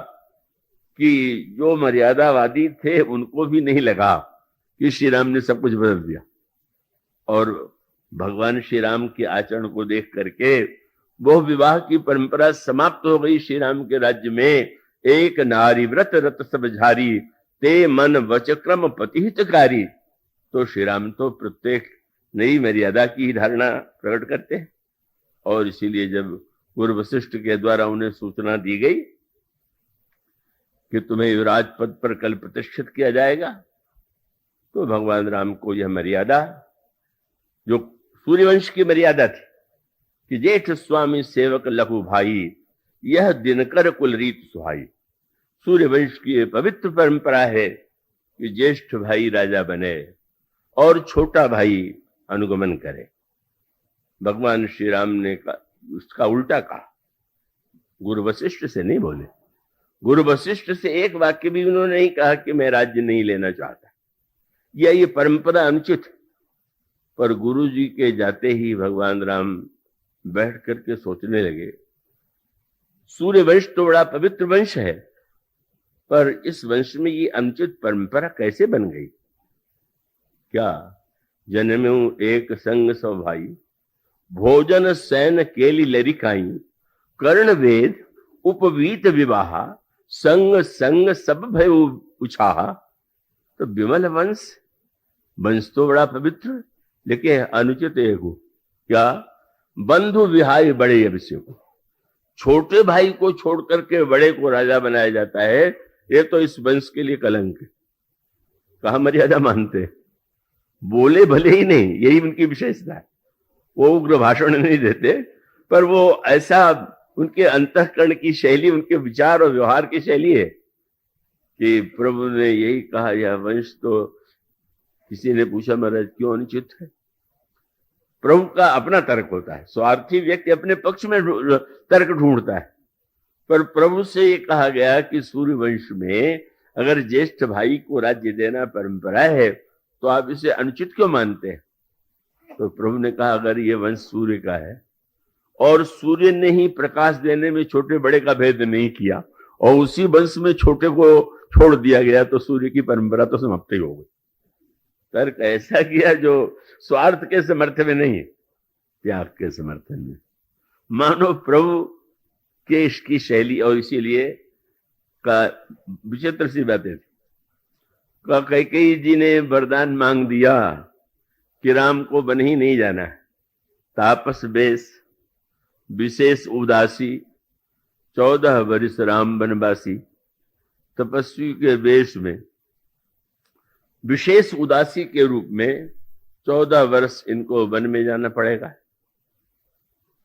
S1: कि जो मर्यादावादी थे उनको भी नहीं लगा कि श्री राम ने सब कुछ बदल दिया। और भगवान श्री राम के आचरण को देख करके वो विवाह की परंपरा समाप्त हो गई श्री राम के राज्य में। एक नारी व्रत रत सब झारी, ते मन वचक्रम पतिहितकारी। तो श्री राम तो प्रत्येक नई मर्यादा की धारणा प्रकट करते हैं। और इसीलिए जब गुरु वशिष्ठ के द्वारा उन्हें सूचना दी गई कि तुम्हें युवराज पद पर कल प्रतिष्ठित किया जाएगा, तो भगवान राम को यह मर्यादा, जो सूर्यवंश की मर्यादा थी कि जेठ स्वामी सेवक लघु भाई, यह दिनकर कुल रीत सुहाई। सूर्यवंश की पवित्र परंपरा है कि ज्येष्ठ भाई राजा बने और छोटा भाई अनुगमन करे। भगवान श्री राम ने उसका उल्टा कहा, गुरु वशिष्ठ से नहीं बोले। गुरु वशिष्ठ से एक वाक्य भी उन्होंने नहीं कहा कि मैं राज्य नहीं लेना चाहता, या ये परंपरा अनुचित। पर गुरु जी के जाते ही भगवान राम बैठ करके सोचने लगे, सूर्य वंश तो बड़ा पवित्र वंश है, पर इस वंश में ये अनुचित परंपरा कैसे बन गई? क्या जन्म्यू एक संग सौ भाई, भोजन सैन केली लरिकाई, कर्ण वेद उपवीत विवाह, संग संग सब भय उछाहा। तो विमल वंश तो बड़ा पवित्र, लेकिन अनुचित एक हो क्या? बंधु विहाय बड़े अभिषेक को, छोटे भाई को छोड़ करके बड़े को राजा बनाया जाता है। ये तो इस वंश के लिए कलंक है। कहा मर्यादा मानते, बोले भले ही नहीं, यही उनकी विशेषता है। वो उग्र भाषण नहीं देते, पर वो ऐसा उनके अंतःकरण की शैली, उनके विचार और व्यवहार की शैली है कि प्रभु ने यही कहा, यह वंश तो किसी ने पूछा महाराज क्यों अनुचित है? प्रभु का अपना तर्क होता है, स्वार्थी व्यक्ति अपने पक्ष में तर्क ढूंढता है, पर प्रभु से ये कहा गया कि सूर्य वंश में अगर ज्येष्ठ भाई को राज्य देना परंपरा है तो आप इसे अनुचित क्यों मानते हैं? तो प्रभु ने कहा अगर ये वंश सूर्य का है और सूर्य ने ही प्रकाश देने में छोटे बड़े का भेद नहीं किया और उसी वंश में छोटे को छोड़ दिया गया तो सूर्य की परंपरा तो समाप्त ही हो गई। तर्क ऐसा किया जो स्वार्थ के समर्थन में नहीं है, त्याग के समर्थन में। मानो प्रभु के इसकी शैली, और इसीलिए का विचित्र सी बातें थी। कैकेयी जी ने वरदान मांग दिया कि राम को वन ही नहीं जाना है, तापस बेस विशेष उदासी 14 वर्ष राम वनवासी। तपस्वी के वेश में विशेष उदासी के रूप में 14 वर्ष इनको वन में जाना पड़ेगा।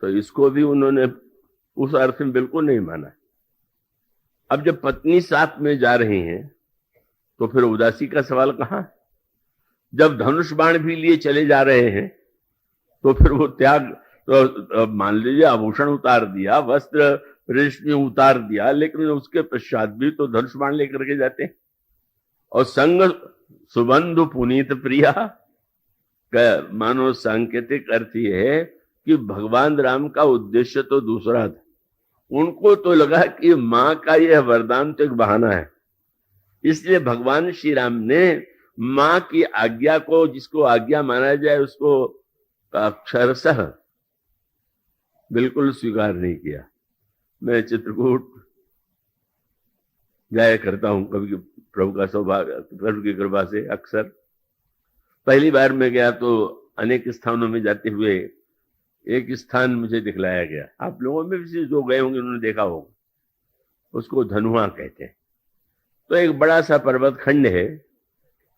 S1: तो इसको भी उन्होंने उस अर्थ में बिल्कुल नहीं माना। अब जब पत्नी साथ में जा रही हैं तो फिर उदासी का सवाल कहां? जब धनुष बाण भी लिए चले जा रहे हैं तो फिर वो त्याग, तो मान लीजिए आभूषण उतार दिया, वस्त्र रेशमी उतार दिया, लेकिन उसके पश्चात भी तो धनुष बाण लेकर के जाते हैं। और संग सुबंधु पुनीत प्रिया का मानो सांकेतिक अर्थ यह है कि भगवान राम का उद्देश्य तो दूसरा था। उनको तो लगा कि मां का यह वरदान तो एक बहाना है, इसलिए भगवान श्री राम ने मां की आज्ञा को, जिसको आज्ञा माना जाए, उसको अक्षरशः बिल्कुल स्वीकार नहीं किया। मैं चित्रकूट जाया करता हूं कभी, प्रभु का सौभाग्य, प्रभु की कृपा से अक्सर। पहली बार मैं गया तो अनेक स्थानों में जाते हुए एक स्थान मुझे दिखलाया गया, आप लोगों में भी जो गए होंगे उन्होंने देखा होगा, उसको धनुआ कहते हैं। तो एक बड़ा सा पर्वत खंड है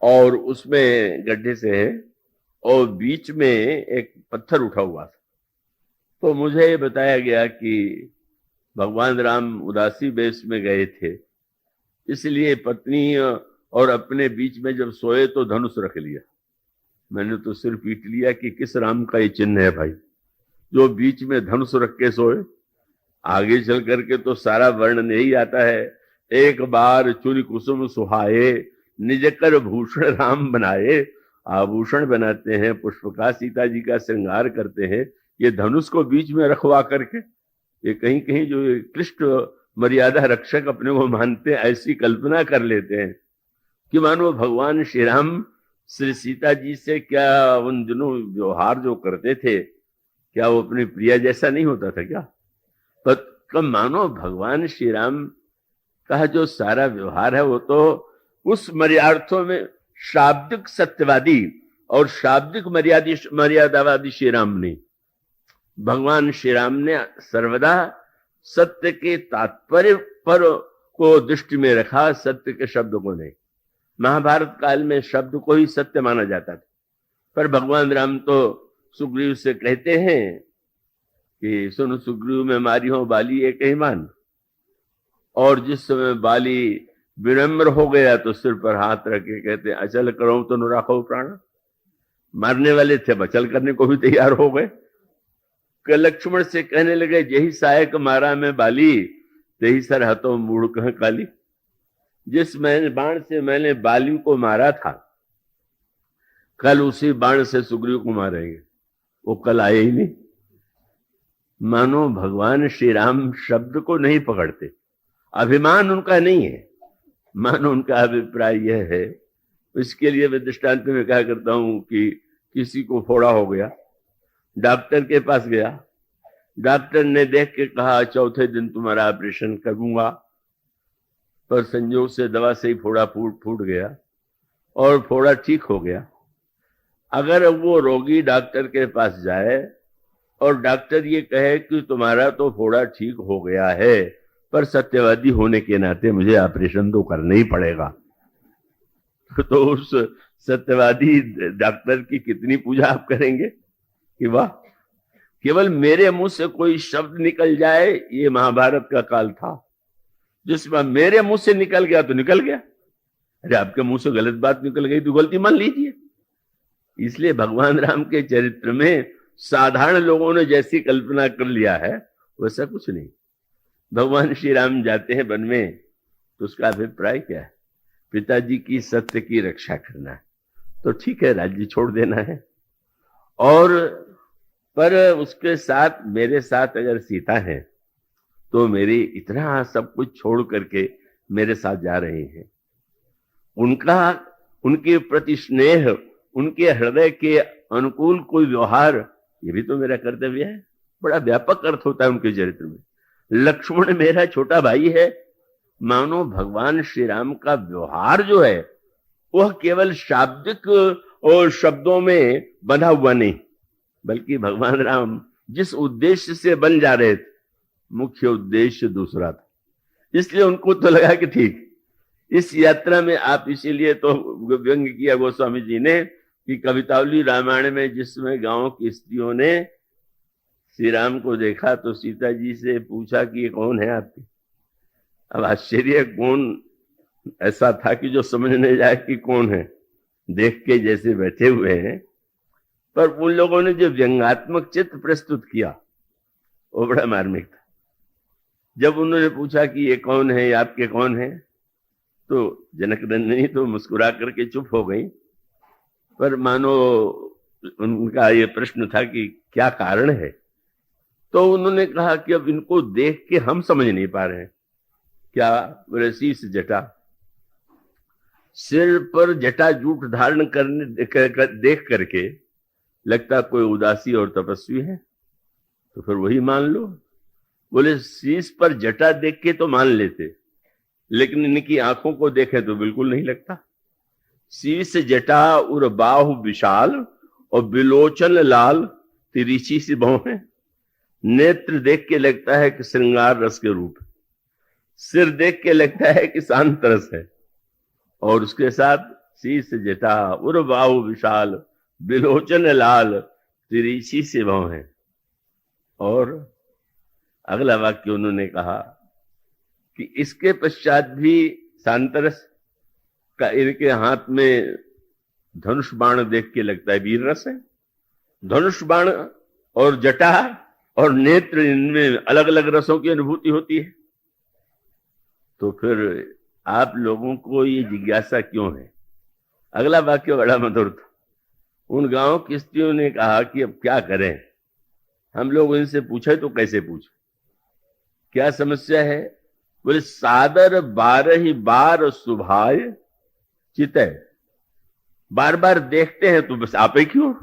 S1: और उसमें गड्ढे से है और बीच में एक पत्थर उठा हुआ था। तो मुझे बताया गया कि भगवान राम उदासी वेश में गए थे, इसलिए पत्नी और अपने बीच में जब सोए तो धनुष रख लिया। मैंने तो सिर पीट लिया कि किस राम का ये चिन्ह है भाई, जो बीच में धनुष रख के सोए। आगे चल करके तो सारा वर्णन यही आता है, एक बार चुन कुसुम सुहाए निज कर भूषण राम बनाए। आभूषण बनाते हैं, पुष्प का सीता जी का श्रृंगार करते हैं, ये धनुष को बीच में रखवा करके, ये कहीं कहीं जो कृष्ण मर्यादा रक्षक अपने को मानते हैं, ऐसी कल्पना कर लेते हैं कि मानो भगवान श्री राम श्री सीता जी से क्या उन दिनों व्यवहार जो करते थे, क्या वो अपनी प्रिया जैसा नहीं होता था क्या? पर मानो भगवान श्री राम का जो सारा व्यवहार है वो तो उस मर्यादार्थों में शाब्दिक सत्यवादी और शाब्दिक मर्यादावादी श्री राम ने, भगवान श्री राम ने सर्वदा सत्य के तात्पर्य पर को दृष्टि में रखा, सत्य के शब्द को नहीं। महाभारत काल में शब्द को ही सत्य माना जाता था, पर भगवान राम तो सुग्रीव से कहते हैं कि सुन सुग्रीव में मारी हो बाली एक ही मान। और जिस समय बाली विनम्र हो गया तो सिर पर हाथ रख के कहते अचल करो तो न राखो प्राण। मारने वाले थे, बचल करने को भी तैयार हो गए। लक्ष्मण से कहने लगे यही सहायक मारा में बाली, तेही सर हतो मूढ़ कह काली। जिस बाण से मैंने बाली को मारा था, कल उसी बाण से सुग्रीव को मारेंगे। वो कल आए ही नहीं। मानो भगवान श्री राम शब्द को नहीं पकड़ते, अभिमान उनका नहीं है, मानो उनका अभिप्राय यह है। इसके लिए मैं दृष्टांत में क्या करता हूं कि किसी को फोड़ा हो गया, डॉक्टर के पास गया, डॉक्टर ने देख के कहा चौथे दिन तुम्हारा ऑपरेशन करूंगा, पर संयोग से दवा से ही फोड़ा फूट गया और फोड़ा ठीक हो गया। अगर वो रोगी डॉक्टर के पास जाए और डॉक्टर ये कहे कि तुम्हारा तो फोड़ा ठीक हो गया है, पर सत्यवादी होने के नाते मुझे ऑपरेशन तो करना ही पड़ेगा, तो उस सत्यवादी डॉक्टर की कितनी पूजा आप करेंगे कि वाह, केवल मेरे मुंह से कोई शब्द निकल जाए। ये महाभारत का काल था जिसमें मेरे मुंह से निकल गया तो निकल गया। अरे आपके मुंह से गलत बात निकल गई तो गलती मान लीजिए, इसलिए भगवान राम के चरित्र में साधारण लोगों ने जैसी कल्पना कर लिया है वैसा कुछ नहीं। भगवान श्री राम जाते हैं वन में तो उसका अभिप्राय क्या है? पिताजी की सत्य की रक्षा करना है, तो ठीक है, राज्य छोड़ देना है। और पर उसके साथ मेरे साथ अगर सीता है तो मेरी इतना सब कुछ छोड़ करके मेरे साथ जा रहे हैं। उनके प्रति स्नेह, उनके हृदय के अनुकूल कोई व्यवहार, ये भी तो मेरा कर्तव्य है। बड़ा व्यापक अर्थ होता है उनके चरित्र में। लक्ष्मण मेरा छोटा भाई है, मानो भगवान श्री राम का व्यवहार जो है वह केवल शाब्दिक और शब्दों में बंधा हुआ नहीं, बल्कि भगवान राम जिस उद्देश्य से बन जा रहे थे, मुख्य उद्देश्य दूसरा था। इसलिए उनको तो लगा कि ठीक, इस यात्रा में आप, इसीलिए तो व्यंग किया गोस्वामी जी ने कि कवितावली रामायण में जिसमें गांव की स्त्रियों ने श्री राम को देखा तो सीता जी से पूछा कि ये कौन है आपके। अब आश्चर्य, कौन ऐसा था कि जो समझ नहीं जाए कि कौन है, देख के जैसे बैठे हुए हैं। पर उन लोगों ने जो व्यंग्यात्मक चित्र प्रस्तुत किया वो बड़ा मार्मिक था। जब उन्होंने पूछा कि ये कौन है, आपके कौन है, तो जनक नंदिनी तो मुस्कुरा करके चुप हो गई। पर मानो उनका ये प्रश्न था कि क्या कारण है, तो उन्होंने कहा कि अब इनको देख के हम समझ नहीं पा रहे हैं। क्या? बोले शीश जटा, सिर पर जटा जूट धारण करने देख करके लगता कोई उदासी और तपस्वी है, तो फिर वही मान लो। बोले शीश पर जटा देख के तो मान लेते, लेकिन इनकी आंखों को देखे तो बिल्कुल नहीं लगता। शीश जटा उर बाहु विशाल और बिलोचन लाल, तिरछी सी भौं है। नेत्र देख के लगता है कि श्रृंगार रस के रूप, सिर देख के लगता है कि शांत रस है, और उसके साथ शीश जटा उर बाहु विशाल बिलोचन लाल, तिरछी सी भौं है। और अगला वाक्य उन्होंने कहा कि इसके पश्चात भी शांतरस का, इनके हाथ में धनुष बाण देख के लगता है वीर रस है। धनुष बाण और जटा और नेत्र, इनमें अलग अलग रसों की अनुभूति होती है। तो फिर आप लोगों को ये जिज्ञासा क्यों है? अगला वाक्य बड़ा मधुर था। उन गांव की स्त्रियों ने कहा कि अब क्या करें, हम लोग इनसे पूछे तो कैसे पूछे, क्या समस्या है? बोले सादर 12 बार सुभाय चितय, बार बार देखते हैं तो बस आप ही क्यों,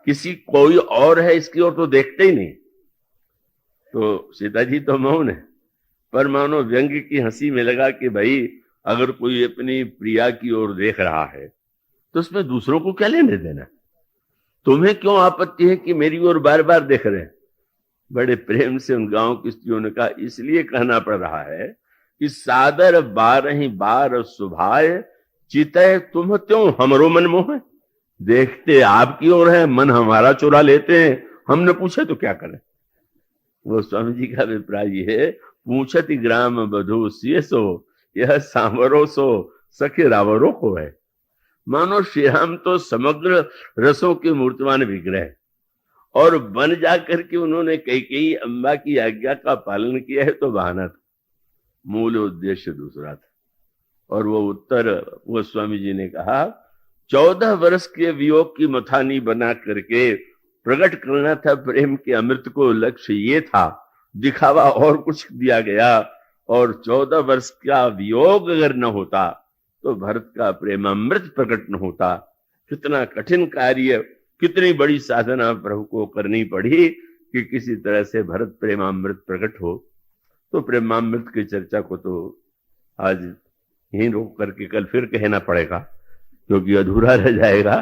S1: किसी कोई और है इसकी ओर तो देखते ही नहीं। तो सीता जी तो मौन है, पर मानो व्यंग की हंसी में लगा कि भाई अगर कोई अपनी प्रिया की ओर देख रहा है तो उसमें दूसरों को क्या लेने देना, तुम्हें क्यों आपत्ति है कि मेरी ओर बार बार देख रहे हैं। बड़े प्रेम से उन गांव की स्त्रियों ने कहा इसलिए कहना पड़ रहा है कि सादर 12 बार सुभाय चितय, तुम त्यों हमरो मन मोह, देखते आपकी ओर है, मन हमारा चुरा लेते हैं, हमने पूछे तो क्या करें। वो स्वामी जी का अभिप्राय है, पूछति ग्राम बधु सिय सो, यह सांवरो सो सखे रावरो को है। मानो श्री राम तो समग्र रसों के मूर्तिमान विग्रह, और बन जाकर के उन्होंने कई अम्बा की आज्ञा का पालन किया है तो बहाना था, मूल उद्देश्य दूसरा था। और वो उत्तर वो स्वामी जी ने कहा 14 वर्ष के वियोग की मथानी बना करके प्रकट करना था प्रेम के अमृत को, लक्ष्य ये था, दिखावा और कुछ दिया गया। और 14 वर्ष का वियोग अगर न होता तो भरत का प्रेमामृत प्रकट न होता। कितना कठिन कार्य, कितनी बड़ी साधना प्रभु को करनी पड़ी कि किसी तरह से भरत प्रेमामृत प्रकट हो। तो प्रेमामृत की चर्चा को तो आज यहीं रोक करके कल फिर कहना पड़ेगा, क्योंकि अधूरा रह जाएगा।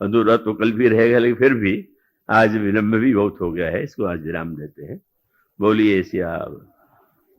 S1: अधूरा तो कल भी रहेगा, लेकिन फिर भी आज विलंब भी बहुत हो गया है, इसको आज विराम देते हैं। बोलिए श्याम।